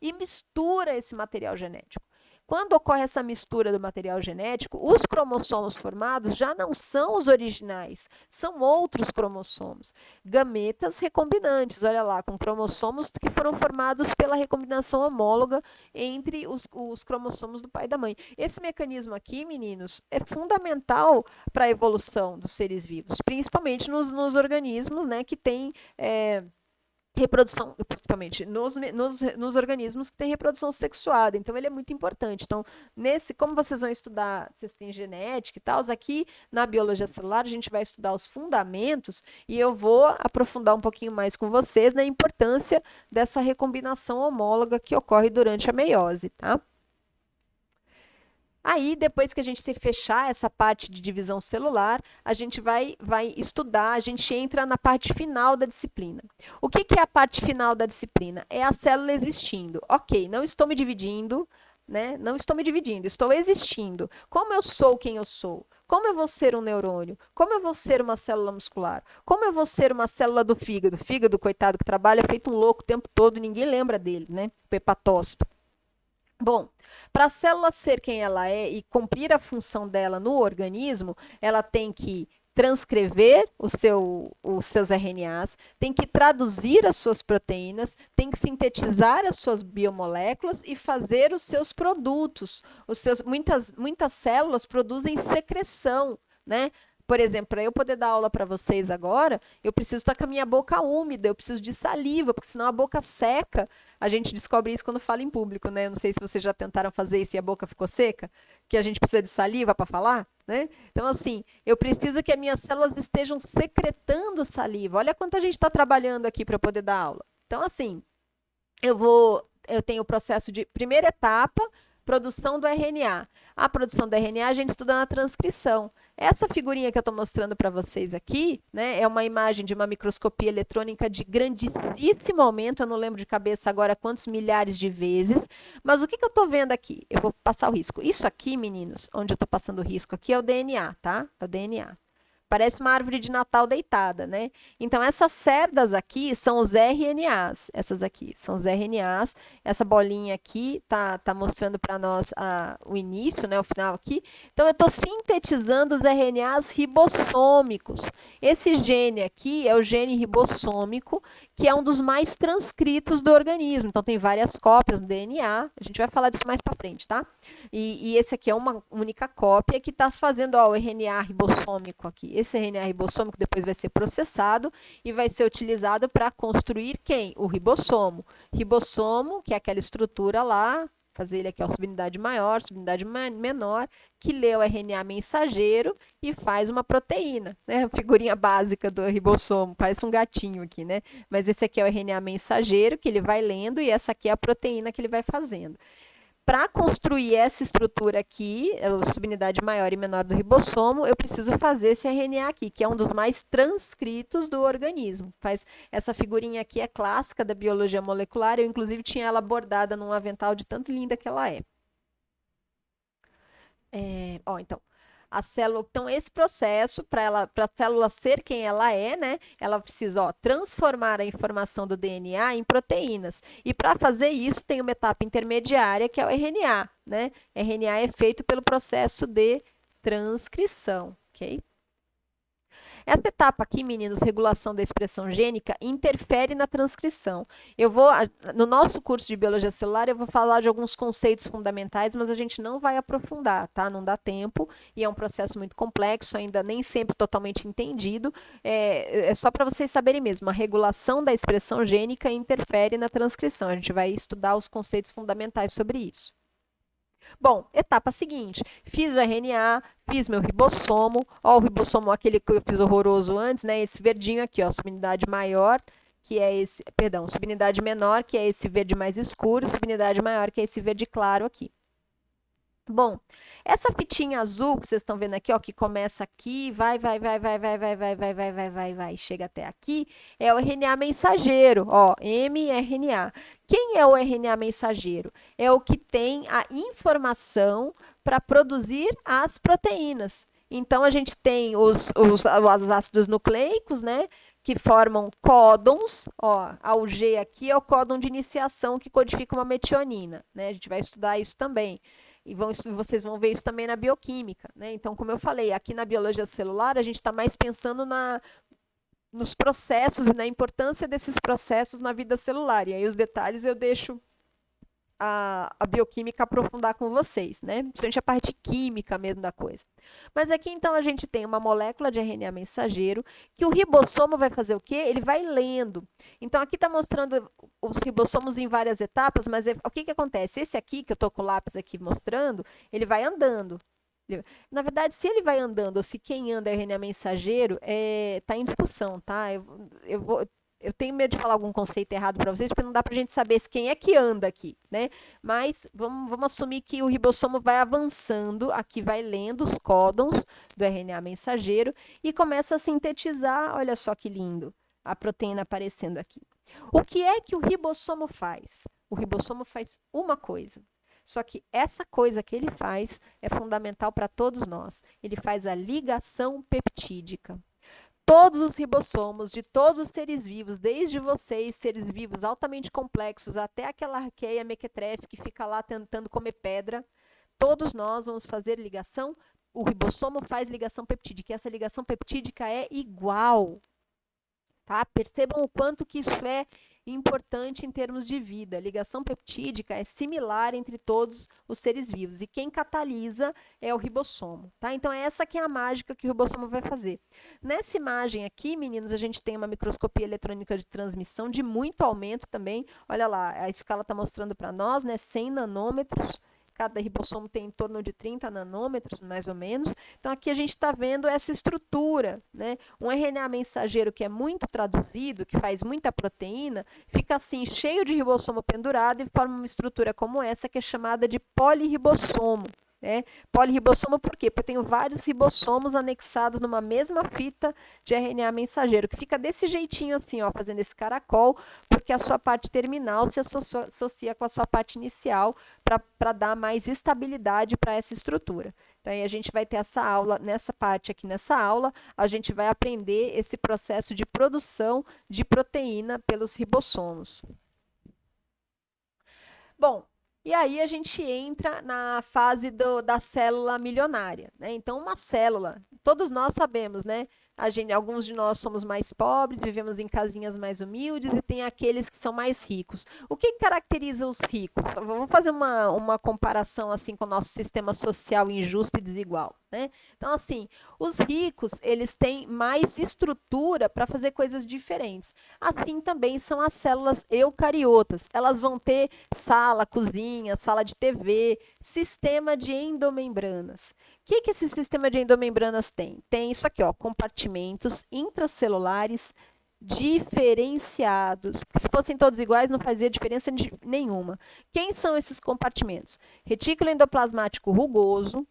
e mistura esse material genético. Quando ocorre essa mistura do material genético, os cromossomos formados já não são os originais, são outros cromossomos. Gametas recombinantes, olha lá, com cromossomos que foram formados pela recombinação homóloga entre os cromossomos do pai e da mãe. Esse mecanismo aqui, meninos, é fundamental para a evolução dos seres vivos, principalmente nos organismos, né, que têm reprodução, principalmente nos organismos que têm reprodução sexuada. Então, ele é muito importante. Então, como vocês vão estudar, vocês têm genética e tal, aqui na biologia celular a gente vai estudar os fundamentos e eu vou aprofundar um pouquinho mais com vocês na importância dessa recombinação homóloga que ocorre durante a meiose, tá? Aí, depois que a gente fechar essa parte de divisão celular, a gente vai estudar, a gente entra na parte final da disciplina. O que é a parte final da disciplina? É a célula existindo. Ok, não estou me dividindo, né? Não estou me dividindo, estou existindo. Como eu sou quem eu sou? Como eu vou ser um neurônio? Como eu vou ser uma célula muscular? Como eu vou ser uma célula do fígado? O fígado, coitado, que trabalha feito um louco o tempo todo, ninguém lembra dele, né? O hepatócito. Bom, para a célula ser quem ela é e cumprir a função dela no organismo, ela tem que transcrever os seus RNAs, tem que traduzir as suas proteínas, tem que sintetizar as suas biomoléculas e fazer os seus produtos. Muitas células produzem secreção, né? Por exemplo, para eu poder dar aula para vocês agora, eu preciso estar com a minha boca úmida, eu preciso de saliva, porque senão a boca seca. A gente descobre isso quando fala em público, né? Eu não sei se vocês já tentaram fazer isso e a boca ficou seca, que a gente precisa de saliva para falar, né? Então, assim, eu preciso que as minhas células estejam secretando saliva. Olha quanto a gente está trabalhando aqui para poder dar aula. Então, assim, eu tenho o processo de primeira etapa, produção do RNA. A produção do RNA a gente estuda na transcrição. Essa figurinha que eu estou mostrando para vocês aqui, né, é uma imagem de uma microscopia eletrônica de grandíssimo aumento, eu não lembro de cabeça agora quantos milhares de vezes, mas o que eu estou vendo aqui? Eu vou passar o risco. Isso aqui, meninos, onde eu estou passando o risco aqui é o DNA, tá? É o DNA. Parece uma árvore de Natal deitada, né? Então, essas cerdas aqui são os RNAs. Essas aqui são os RNAs. Essa bolinha aqui tá mostrando para nós o início, né? O final aqui. Então, eu estou sintetizando os RNAs ribossômicos. Esse gene aqui é o gene ribossômico, que é um dos mais transcritos do organismo. Então, tem várias cópias do DNA. A gente vai falar disso mais para frente, tá? E esse aqui é uma única cópia que está fazendo o RNA ribossômico aqui. Esse RNA ribossômico depois vai ser processado e vai ser utilizado para construir quem? O ribossomo. Ribossomo, que é aquela estrutura lá, fazer ele aqui, ó, subunidade maior, subunidade menor, que lê o RNA mensageiro e faz uma proteína, né? A figurinha básica do ribossomo, parece um gatinho aqui, né? Mas esse aqui é o RNA mensageiro, que ele vai lendo, e essa aqui é a proteína que ele vai fazendo. Para construir essa estrutura aqui, a subunidade maior e menor do ribossomo, eu preciso fazer esse RNA aqui, que é um dos mais transcritos do organismo. Essa figurinha aqui é clássica da biologia molecular, eu inclusive tinha ela bordada num avental de tanto linda que ela é. Então, a célula, então esse processo, para a célula ser quem ela é, né, ela precisa transformar a informação do DNA em proteínas. E para fazer isso, tem uma etapa intermediária, que é o RNA, né? RNA é feito pelo processo de transcrição, ok? Essa etapa aqui, meninos, regulação da expressão gênica, interfere na transcrição. No nosso curso de biologia celular, eu vou falar de alguns conceitos fundamentais, mas a gente não vai aprofundar, tá? Não dá tempo e é um processo muito complexo, ainda nem sempre totalmente entendido. É só para vocês saberem mesmo, a regulação da expressão gênica interfere na transcrição. A gente vai estudar os conceitos fundamentais sobre isso. Bom, etapa seguinte, fiz o RNA, fiz meu ribossomo, ó, o ribossomo aquele que eu fiz horroroso antes, né, esse verdinho aqui, ó, subunidade maior, que é esse, perdão, subunidade menor, que é esse verde mais escuro, subunidade maior, que é esse verde claro aqui. Bom, essa fitinha azul que vocês estão vendo aqui, ó, que começa aqui, vai, chega até aqui, é o RNA mensageiro, ó, mRNA. Quem é o RNA mensageiro? É o que tem a informação para produzir as proteínas. Então, a gente tem os ácidos nucleicos, né, que formam códons, ó, o G aqui é o códon de iniciação que codifica uma metionina, né, a gente vai estudar isso também. E vocês vão ver isso também na bioquímica, né? Então, como eu falei, aqui na biologia celular, a gente está mais pensando nos processos e na importância desses processos na vida celular. E aí os detalhes eu deixo a bioquímica aprofundar com vocês, né? Principalmente a parte química mesmo da coisa. Mas aqui então a gente tem uma molécula de RNA mensageiro que o ribossomo vai fazer o quê? Ele vai lendo. Então aqui está mostrando os ribossomos em várias etapas, mas o que acontece? Esse aqui, que eu estou com o lápis aqui mostrando, ele vai andando. Na verdade, se ele vai andando ou se quem anda é o RNA mensageiro, está em discussão, tá? Eu tenho medo de falar algum conceito errado para vocês, porque não dá para a gente saber quem é que anda aqui, né? Mas vamos assumir que o ribossomo vai avançando, aqui vai lendo os códons do RNA mensageiro e começa a sintetizar, olha só que lindo, a proteína aparecendo aqui. O que é que o ribossomo faz? O ribossomo faz uma coisa. Só que essa coisa que ele faz é fundamental para todos nós. Ele faz a ligação peptídica. Todos os ribossomos de todos os seres vivos, desde vocês, seres vivos altamente complexos, até aquela arqueia mequetrefe que fica lá tentando comer pedra, todos nós vamos fazer ligação, o ribossomo faz ligação peptídica, e essa ligação peptídica é igual. Tá? Percebam o quanto que isso é importante em termos de vida. A ligação peptídica é similar entre todos os seres vivos. E quem catalisa é o ribossomo. Tá? Então, essa que é a mágica que o ribossomo vai fazer. Nessa imagem aqui, meninos, a gente tem uma microscopia eletrônica de transmissão de muito aumento também. Olha lá, a escala está mostrando para nós, né, 100 nanômetros. Cada ribossomo tem em torno de 30 nanômetros, mais ou menos. Então, aqui a gente está vendo essa estrutura, né? Um RNA mensageiro que é muito traduzido, que faz muita proteína, fica assim, cheio de ribossomo pendurado e forma uma estrutura como essa, que é chamada de polirribossomo. Né? Polirribossomo por quê? Porque eu tenho vários ribossomos anexados numa mesma fita de RNA mensageiro, que fica desse jeitinho assim, ó, fazendo esse caracol, porque a sua parte terminal se associa com a sua parte inicial para dar mais estabilidade para essa estrutura. Então, aí a gente vai ter essa aula, nessa parte aqui, nessa aula, a gente vai aprender esse processo de produção de proteína pelos ribossomos. Bom, e aí a gente entra na fase da célula milionária, né? Então, uma célula, todos nós sabemos, né? Alguns de nós somos mais pobres, vivemos em casinhas mais humildes e tem aqueles que são mais ricos. O que caracteriza os ricos? Vamos fazer uma comparação assim com o nosso sistema social injusto e desigual, né? Então, assim, os ricos, eles têm mais estrutura para fazer coisas diferentes. Assim também são as células eucariotas. Elas vão ter sala, cozinha, sala de TV, sistema de endomembranas. O que esse sistema de endomembranas tem? Tem isso aqui, ó, compartimentos intracelulares diferenciados. Porque se fossem todos iguais, não fazia diferença nenhuma. Quem são esses compartimentos? Retículo endoplasmático rugoso.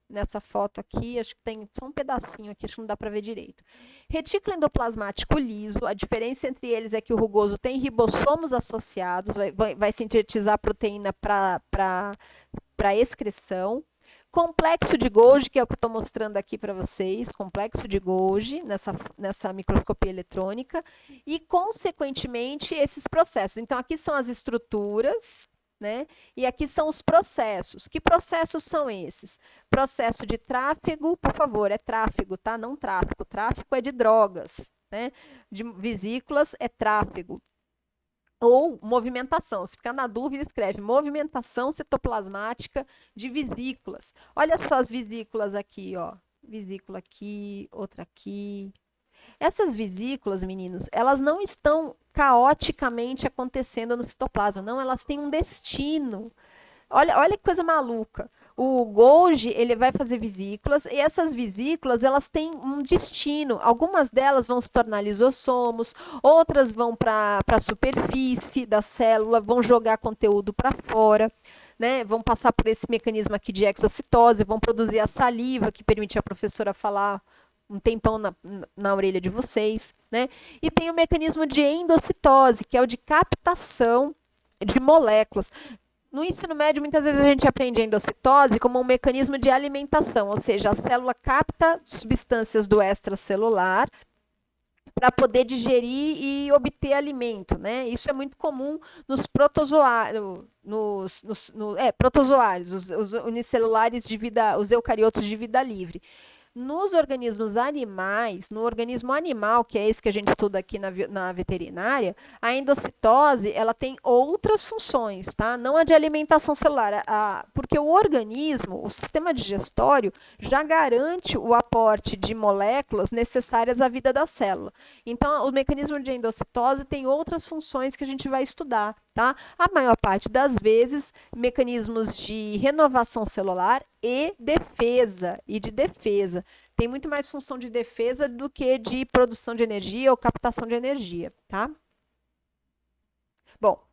Nessa foto aqui, acho que tem só um pedacinho aqui, acho que não dá para ver direito. Retículo endoplasmático liso, a diferença entre eles é que o rugoso tem ribossomos associados, vai sintetizar a proteína para excreção. Complexo de Golgi, que é o que eu estou mostrando aqui para vocês, complexo de Golgi, nessa microscopia eletrônica, e, consequentemente, esses processos. Então, aqui são as estruturas, né? E aqui são os processos. Que processos são esses? Processo de tráfego, por favor, é tráfego, tá? Não tráfico. Tráfico é de drogas, né? De vesículas é tráfego. Ou movimentação. Se ficar na dúvida, escreve movimentação citoplasmática de vesículas. Olha só as vesículas aqui, ó. Vesícula aqui, outra aqui. Essas vesículas, meninos, elas não estão caoticamente acontecendo no citoplasma, não, elas têm um destino. Olha que coisa maluca. O Golgi, ele vai fazer vesículas, e essas vesículas, elas têm um destino. Algumas delas vão se tornar lisossomos, outras vão para a superfície da célula, vão jogar conteúdo para fora. né, vão passar por esse mecanismo aqui de exocitose, vão produzir a saliva, que permite a professora falar um tempão na orelha de vocês, né? E tem o mecanismo de endocitose, que é o de captação de moléculas. No ensino médio, muitas vezes a gente aprende a endocitose como um mecanismo de alimentação, ou seja, a célula capta substâncias do extracelular para poder digerir e obter alimento, né? Isso é muito comum nos protozoários, protozoários, os unicelulares de vida, os eucariotos de vida livre. Nos organismos animais, no organismo animal, que é esse que a gente estuda aqui na veterinária, a endocitose ela tem outras funções, tá? Não a de alimentação celular, porque o organismo, o sistema digestório, já garante o aporte de moléculas necessárias à vida da célula. Então, o mecanismo de endocitose tem outras funções que a gente vai estudar, tá? A maior parte das vezes, mecanismos de renovação celular e de defesa. Tem muito mais função de defesa do que de produção de energia ou captação de energia, tá? Bom,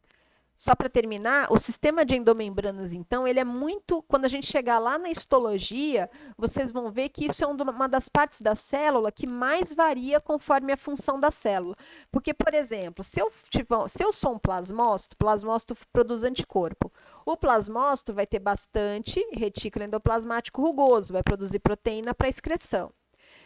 só para terminar, o sistema de endomembranas, então, ele é muito... Quando a gente chegar lá na histologia, vocês vão ver que isso é uma das partes da célula que mais varia conforme a função da célula. Porque, por exemplo, se eu sou um plasmócito, plasmócito produz anticorpo. O plasmócito vai ter bastante retículo endoplasmático rugoso, vai produzir proteína para excreção.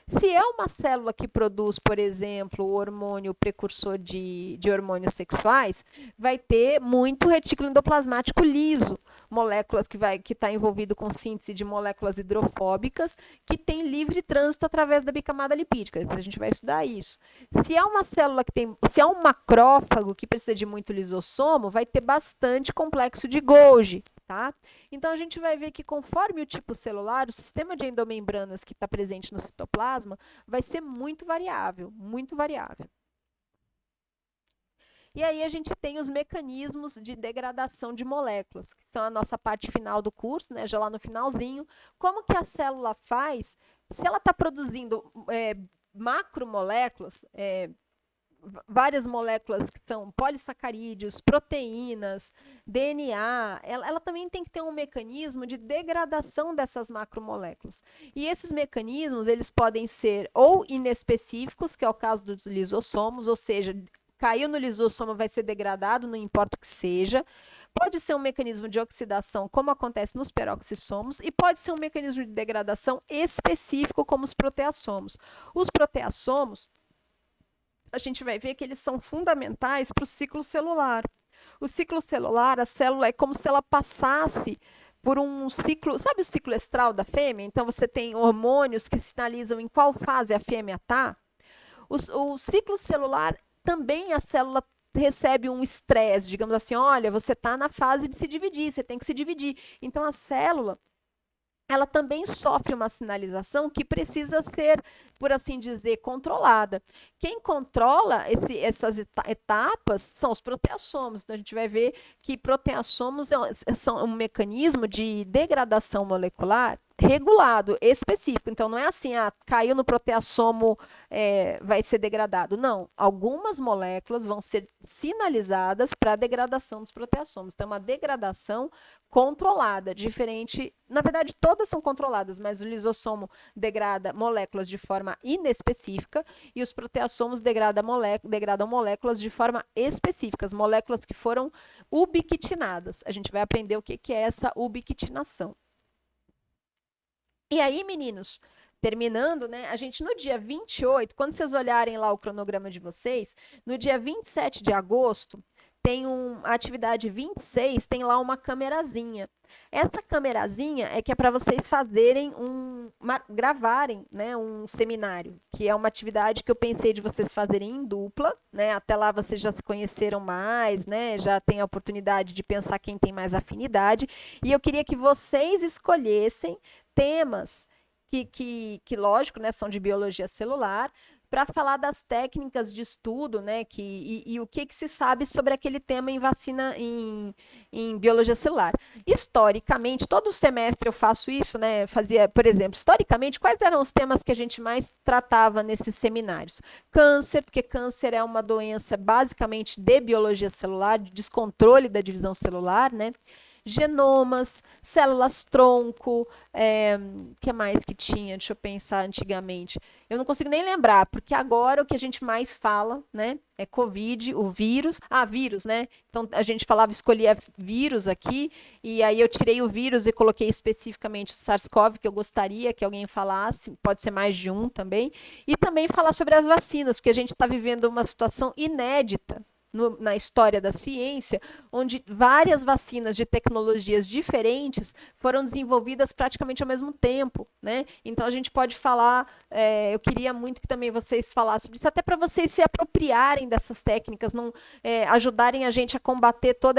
Se é uma célula que produz, por exemplo, o hormônio precursor de hormônios sexuais, vai ter muito retículo endoplasmático liso, moléculas que está envolvido com síntese de moléculas hidrofóbicas que tem livre trânsito através da bicamada lipídica. Depois a gente vai estudar isso. Se é uma célula se é um macrófago que precisa de muito lisossomo, vai ter bastante complexo de Golgi. Tá? Então, a gente vai ver que conforme o tipo celular, o sistema de endomembranas que está presente no citoplasma vai ser muito variável, muito variável. E aí a gente tem os mecanismos de degradação de moléculas, que são a nossa parte final do curso, né, já lá no finalzinho. Como que a célula faz? Se ela está produzindo macromoléculas, várias moléculas que são polissacarídeos, proteínas, DNA, ela também tem que ter um mecanismo de degradação dessas macromoléculas. E esses mecanismos, eles podem ser ou inespecíficos, que é o caso dos lisossomos, ou seja, caiu no lisossomo vai ser degradado, não importa o que seja. Pode ser um mecanismo de oxidação, como acontece nos peroxissomos, e pode ser um mecanismo de degradação específico, como os proteassomos. Os proteassomos, a gente vai ver que eles são fundamentais para o ciclo celular. O ciclo celular, a célula é como se ela passasse por um ciclo, sabe o ciclo estral da fêmea? Então, você tem hormônios que sinalizam em qual fase a fêmea está. O ciclo celular, também a célula recebe um estresse, digamos assim, olha, você está na fase de se dividir, você tem que se dividir. Então, a célula, ela também sofre uma sinalização que precisa ser, por assim dizer, controlada. Quem controla essas etapas são os proteassomos. Então, a gente vai ver que proteassomos são um mecanismo de degradação molecular regulado, específico. Então, não é assim, caiu no proteassomo, vai ser degradado. Não, algumas moléculas vão ser sinalizadas para a degradação dos proteassomos. Então, uma degradação controlada, diferente... Na verdade, todas são controladas, mas o lisossomo degrada moléculas de forma inespecífica e os proteassomos degradam moléculas de forma específica, moléculas que foram ubiquitinadas. A gente vai aprender o que é essa ubiquitinação. E aí, meninos, terminando, né, a gente no dia 28, quando vocês olharem lá o cronograma de vocês, no dia 27 de agosto, tem a atividade 26, tem lá uma camerazinha. Essa camerazinha é que é para vocês fazerem gravarem, né, um seminário, que é uma atividade que eu pensei de vocês fazerem em dupla, né? Até lá vocês já se conheceram mais, né? Já tem a oportunidade de pensar quem tem mais afinidade. E eu queria que vocês escolhessem temas que lógico, né, são de biologia celular, para falar das técnicas de estudo, né, e o que se sabe sobre aquele tema em vacina, em biologia celular. Historicamente, todo semestre eu faço isso, né, fazia, por exemplo, historicamente, quais eram os temas que a gente mais tratava nesses seminários? Câncer, porque câncer é uma doença basicamente de biologia celular, de descontrole da divisão celular, né? genomas, células-tronco, que mais que tinha? Deixa eu pensar antigamente. Eu não consigo nem lembrar, porque agora o que a gente mais fala, né, é Covid, o vírus. Ah, vírus, né? Então a gente falava, escolhia vírus aqui, e aí eu tirei o vírus e coloquei especificamente o SARS-CoV, que eu gostaria que alguém falasse, pode ser mais de um também, e também falar sobre as vacinas, porque a gente está vivendo uma situação inédita na história da ciência, onde várias vacinas de tecnologias diferentes foram desenvolvidas praticamente ao mesmo tempo, né? Então a gente pode falar, eu queria muito que também vocês falassem sobre isso, até para vocês se apropriarem dessas técnicas, não ajudarem a gente a combater todo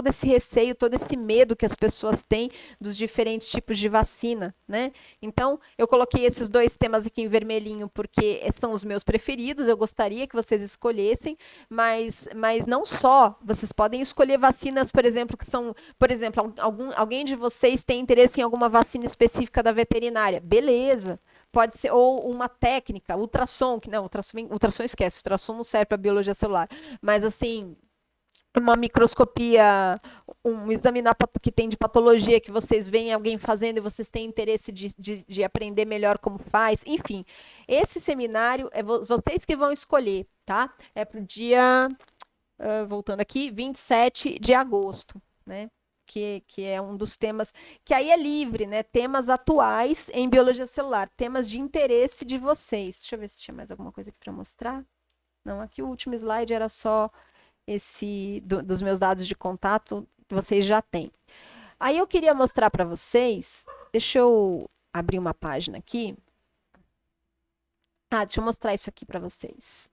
esse receio, todo esse medo que as pessoas têm dos diferentes tipos de vacina, né? Então eu coloquei esses dois temas aqui em vermelhinho porque são os meus preferidos, eu gostaria que vocês escolhessem, mas não só, vocês podem escolher vacinas, por exemplo, que são, por exemplo, alguém de vocês tem interesse em alguma vacina específica da veterinária, beleza, pode ser, ou uma técnica, ultrassom, que não, ultrassom esquece, ultrassom não serve para biologia celular, mas assim, uma microscopia, um exame que tem de patologia que vocês veem alguém fazendo e vocês têm interesse de aprender melhor como faz, enfim, esse seminário é vocês que vão escolher, tá? É pro dia voltando aqui, 27 de agosto, né? Que é um dos temas, que aí é livre, né? Temas atuais em biologia celular, temas de interesse de vocês. Deixa eu ver se tinha mais alguma coisa aqui para mostrar. Não, aqui o último slide era só esse dos meus dados de contato, que vocês já têm. Aí eu queria mostrar para vocês, deixa eu abrir uma página aqui. Deixa eu mostrar isso aqui para vocês.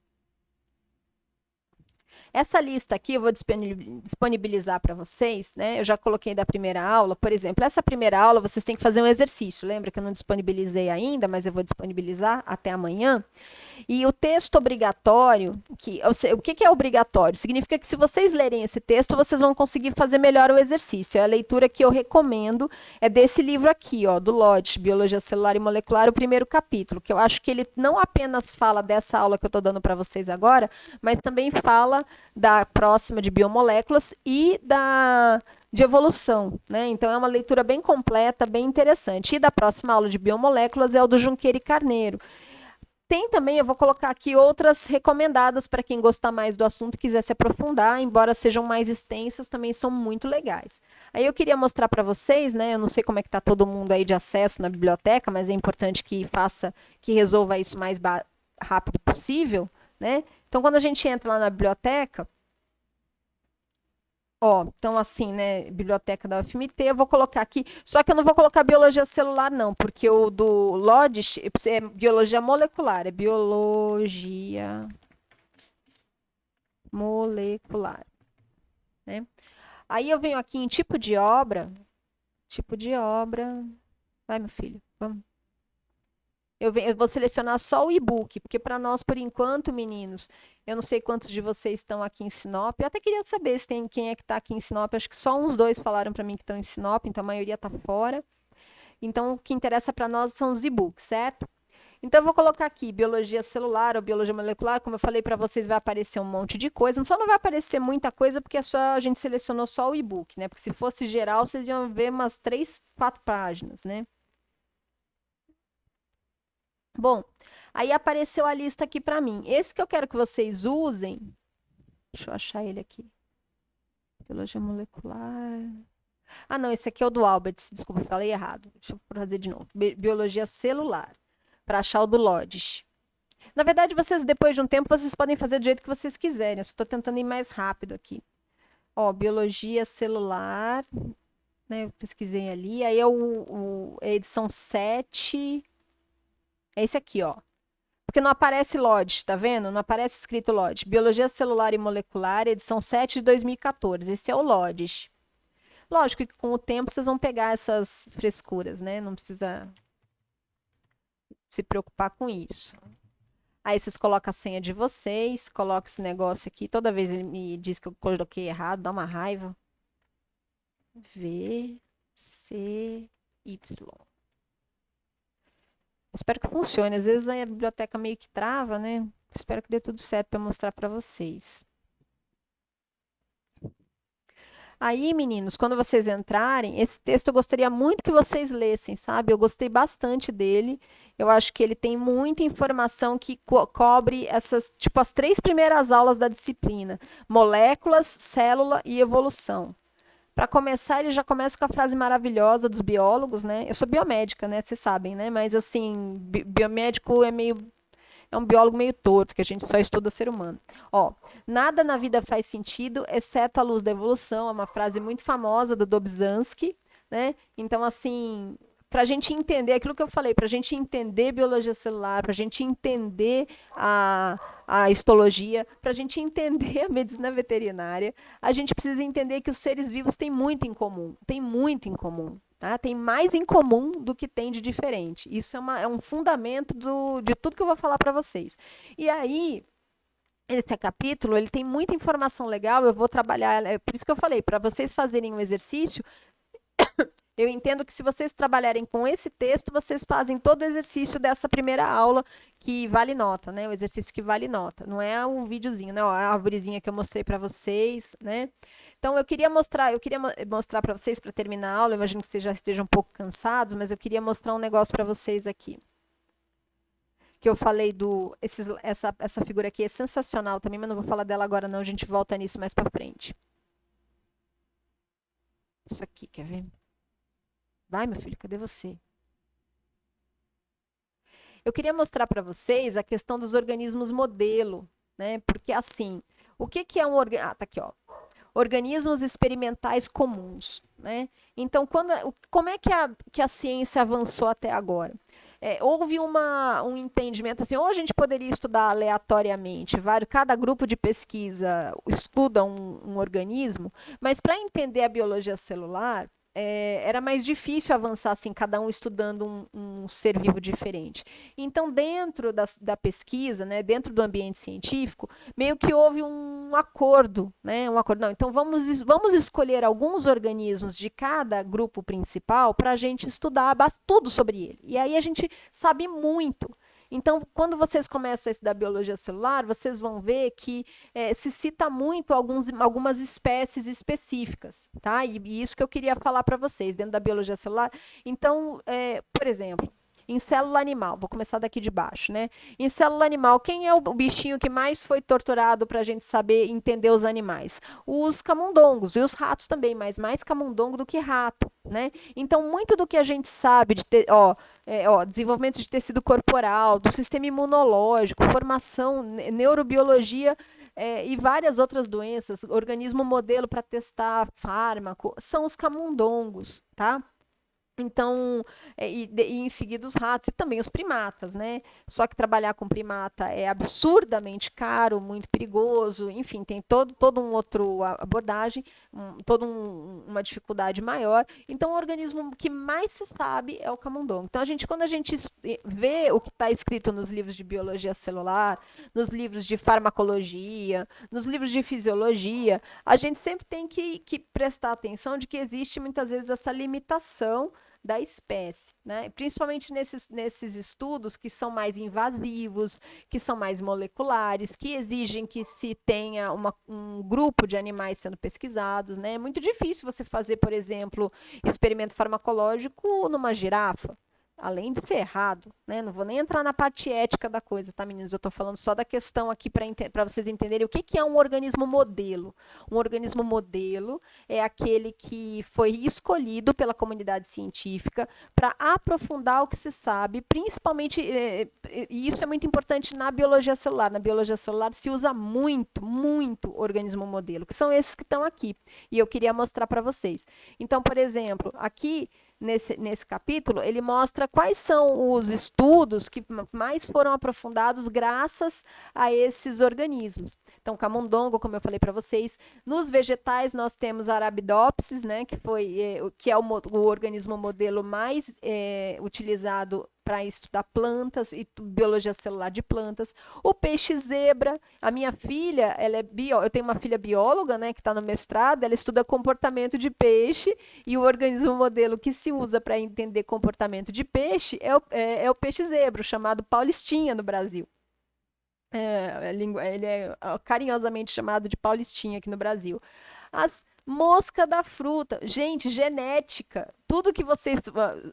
Essa lista aqui eu vou disponibilizar para vocês, né? Eu já coloquei da primeira aula, por exemplo, essa primeira aula vocês têm que fazer um exercício. Lembra que eu não disponibilizei ainda, mas eu vou disponibilizar até amanhã. E o texto obrigatório, o que é obrigatório? Significa que se vocês lerem esse texto, vocês vão conseguir fazer melhor o exercício. A leitura que eu recomendo é desse livro aqui, ó, do Lodge, Biologia Celular e Molecular, o primeiro capítulo, que eu acho que ele não apenas fala dessa aula que eu estou dando para vocês agora, mas também fala da próxima de biomoléculas e de evolução, né? Então é uma leitura bem completa, bem interessante. E da próxima aula de biomoléculas é o do Junqueira e Carneiro. Tem também, eu vou colocar aqui outras recomendadas para quem gostar mais do assunto e quiser se aprofundar, embora sejam mais extensas, também são muito legais. Aí eu queria mostrar para vocês, né? Eu não sei como é que está todo mundo aí de acesso na biblioteca, mas é importante que resolva isso mais rápido possível, né? Então, quando a gente entra lá na biblioteca, então assim, né, biblioteca da UFMT, eu vou colocar aqui, só que eu não vou colocar biologia celular não, porque o do Lodge é biologia molecular, é biologia molecular, né? Aí eu venho aqui em tipo de obra, vai meu filho, vamos. Eu vou selecionar só o e-book, porque para nós, por enquanto, meninos, eu não sei quantos de vocês estão aqui em Sinop. Eu até queria saber se tem quem é que está aqui em Sinop. Acho que só uns dois falaram para mim que estão em Sinop, então a maioria está fora. Então, o que interessa para nós são os e-books, certo? Então, eu vou colocar aqui biologia celular ou biologia molecular. Como eu falei para vocês, vai aparecer um monte de coisa. Só não vai aparecer muita coisa porque a gente selecionou só o e-book, né? Porque se fosse geral, vocês iam ver umas 3, 4 páginas, né? Bom, aí apareceu a lista aqui para mim. Esse que eu quero que vocês usem. Deixa eu achar ele aqui. Biologia molecular. Não, esse aqui é o do Albert. Desculpa, falei errado. Deixa eu fazer de novo. Biologia celular. Para achar o do Lodge. Na verdade, vocês, depois de um tempo, vocês podem fazer do jeito que vocês quiserem. Eu só estou tentando ir mais rápido aqui. Biologia celular. Né, eu pesquisei ali. Aí é a edição 7. É esse aqui, ó. Porque não aparece Lodge, tá vendo? Não aparece escrito Lodge. Biologia Celular e Molecular, edição 7 de 2014. Esse é o Lodge. Lógico que com o tempo vocês vão pegar essas frescuras, né? Não precisa se preocupar com isso. Aí vocês colocam a senha de vocês, colocam esse negócio aqui. Toda vez ele me diz que eu coloquei errado, dá uma raiva. V, C, Y. Espero que funcione. Às vezes a biblioteca meio que trava, né? Espero que dê tudo certo para mostrar para vocês. Aí, meninos, quando vocês entrarem, esse texto eu gostaria muito que vocês lessem, sabe? Eu gostei bastante dele. Eu acho que ele tem muita informação que cobre essas, tipo, as 3 primeiras aulas da disciplina: moléculas, célula e evolução. Para começar, ele já começa com a frase maravilhosa dos biólogos, né? Eu sou biomédica, né? Vocês sabem, né? Mas assim, biomédico é um biólogo meio torto, que a gente só estuda ser humano. Ó, nada na vida faz sentido, exceto a luz da evolução. É uma frase muito famosa do Dobzhansky, né? Então, assim, para a gente entender aquilo que eu falei, para a gente entender biologia celular, para a gente entender a histologia, para a gente entender a medicina veterinária, a gente precisa entender que os seres vivos têm muito em comum, tem muito em comum. Tá? Tem mais em comum do que tem de diferente. Isso é um fundamento de tudo que eu vou falar para vocês. E aí, esse capítulo, ele tem muita informação legal, eu vou trabalhar, é por isso que eu falei, para vocês fazerem um exercício, eu entendo que se vocês trabalharem com esse texto, vocês fazem todo o exercício dessa primeira aula que vale nota, né? O exercício que vale nota. Não é um videozinho, né? Ó, a arvorezinha que eu mostrei para vocês, né? Então eu queria mostrar para vocês para terminar a aula. Eu imagino que vocês já estejam um pouco cansados, mas eu queria mostrar um negócio para vocês aqui. Que eu falei essa figura aqui é sensacional também, mas não vou falar dela agora não, a gente volta nisso mais para frente. Isso aqui, quer ver? Vai, meu filho, cadê você? Eu queria mostrar para vocês a questão dos organismos modelo, né? Porque assim, o que que é um organismo? Ah, tá aqui, ó. Organismos experimentais comuns, né? Então, como é que a ciência avançou até agora? Houve um entendimento assim, ou a gente poderia estudar aleatoriamente, cada grupo de pesquisa estuda um organismo, mas para entender a biologia celular, era mais difícil avançar assim, cada um estudando um ser vivo diferente. Então, dentro da pesquisa, né, dentro do ambiente científico, meio que houve um acordo, né? Um acordo. Não, então vamos escolher alguns organismos de cada grupo principal para a gente estudar tudo sobre ele. E aí a gente sabe muito. Então, quando vocês começam a estudar biologia celular, vocês vão ver que se cita muito algumas espécies específicas, tá? E isso que eu queria falar para vocês dentro da biologia celular. Então, por exemplo, em célula animal, vou começar daqui de baixo, né? Em célula animal, quem é o bichinho que mais foi torturado para a gente saber entender os animais? Os camundongos e os ratos também, mas mais camundongo do que rato, né? Então, muito do que a gente sabe desenvolvimento de tecido corporal, do sistema imunológico, formação, neurobiologia e várias outras doenças, organismo modelo para testar fármaco, são os camundongos, tá? Então, e em seguida os ratos e também os primatas, né? Só que trabalhar com primata é absurdamente caro, muito perigoso, enfim, tem todo um outro abordagem, toda uma dificuldade maior. Então, o organismo que mais se sabe é o camundongo. Então, quando a gente vê o que está escrito nos livros de biologia celular, nos livros de farmacologia, nos livros de fisiologia, a gente sempre tem que prestar atenção de que existe muitas vezes essa limitação da espécie, né? Principalmente nesses estudos que são mais invasivos, que são mais moleculares, que exigem que se tenha um grupo de animais sendo pesquisados, né? É muito difícil você fazer, por exemplo, experimento farmacológico numa girafa. Além de ser errado, né? Não vou nem entrar na parte ética da coisa, tá, meninos? Eu estou falando só da questão aqui para vocês entenderem o que é um organismo modelo. Um organismo modelo é aquele que foi escolhido pela comunidade científica para aprofundar o que se sabe, principalmente, e isso é muito importante na biologia celular. Na biologia celular se usa muito, muito organismo modelo, que são esses que estão aqui. E eu queria mostrar para vocês. Então, por exemplo, aqui nesse capítulo, ele mostra quais são os estudos que mais foram aprofundados graças a esses organismos. Então, camundongo, como eu falei para vocês. Nos vegetais, nós temos Arabidopsis, né, que é o organismo modelo mais utilizado para estudar plantas e biologia celular de plantas. O peixe zebra, a minha filha, eu tenho uma filha bióloga, né, que está no mestrado, ela estuda comportamento de peixe e o organismo modelo que se usa para entender comportamento de peixe é o peixe zebra, chamado paulistinha no Brasil. Ele é carinhosamente chamado de paulistinha aqui no Brasil. Mosca da fruta. Gente, genética. Tudo que vocês.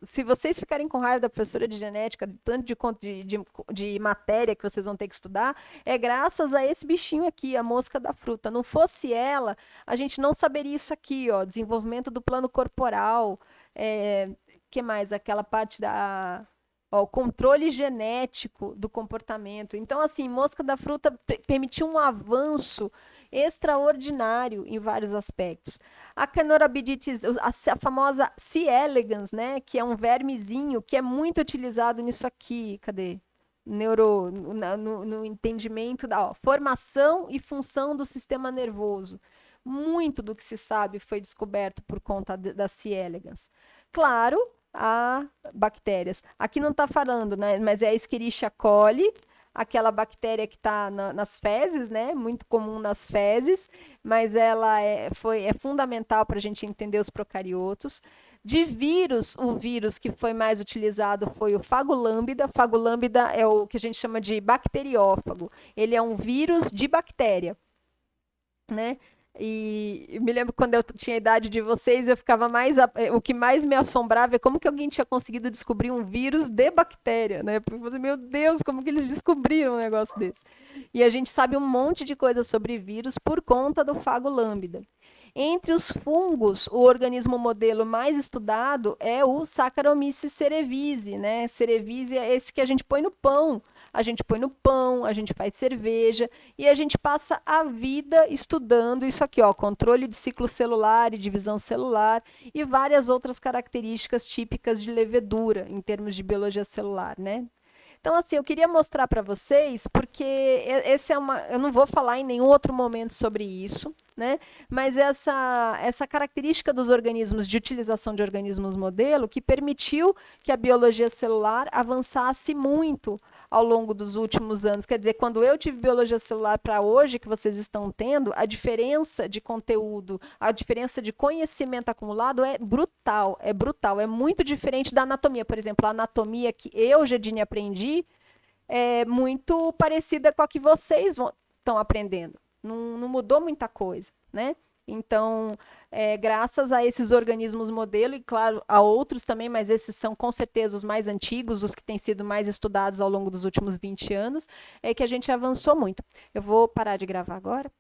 Se vocês ficarem com raiva da professora de genética, tanto de matéria que vocês vão ter que estudar, é graças a esse bichinho aqui, a mosca da fruta. Não fosse ela, a gente não saberia isso aqui, ó. Desenvolvimento do plano corporal. Que mais? Aquela parte da. Ó, o controle genético do comportamento. Então, assim, mosca da fruta permitiu um avanço extraordinário em vários aspectos. A Canorhabditis, a famosa C. elegans, né, que é um vermezinho que é muito utilizado nisso aqui, cadê? No entendimento da formação e função do sistema nervoso. Muito do que se sabe foi descoberto por conta da C. elegans. Claro, há bactérias. Aqui não está falando, né, mas é a Escherichia coli, aquela bactéria que está nas fezes, né? Muito comum nas fezes, mas ela é fundamental para a gente entender os procariotos. De vírus, o vírus que foi mais utilizado foi o fagulâmbida. Fagulâmbida é o que a gente chama de bacteriófago. Ele é um vírus de bactéria, né? E eu me lembro quando eu tinha a idade de vocês, eu ficava mais. O que mais me assombrava é como que alguém tinha conseguido descobrir um vírus de bactéria, né? Porque eu falei, meu Deus, como que eles descobriram um negócio desse? E a gente sabe um monte de coisa sobre vírus por conta do fago lambda. Entre os fungos, o organismo modelo mais estudado é o Saccharomyces cerevisiae, né? Cerevisiae é esse que a gente põe no pão. A gente põe no pão, a gente faz cerveja e a gente passa a vida estudando isso aqui, ó, controle de ciclo celular e divisão celular e várias outras características típicas de levedura em termos de biologia celular, né? Então, assim, eu queria mostrar para vocês, porque eu não vou falar em nenhum outro momento sobre isso, né? Mas essa característica dos organismos, de utilização de organismos modelo, que permitiu que a biologia celular avançasse muito ao longo dos últimos anos. Quer dizer, quando eu tive biologia celular para hoje, que vocês estão tendo, a diferença de conteúdo, a diferença de conhecimento acumulado é brutal, é muito diferente da anatomia. Por exemplo, a anatomia que eu, Gedine, aprendi é muito parecida com a que vocês estão aprendendo. Não mudou muita coisa, né? Então, graças a esses organismos modelo, e claro, a outros também, mas esses são com certeza os mais antigos, os que têm sido mais estudados ao longo dos últimos 20 anos, é que a gente avançou muito. Eu vou parar de gravar agora.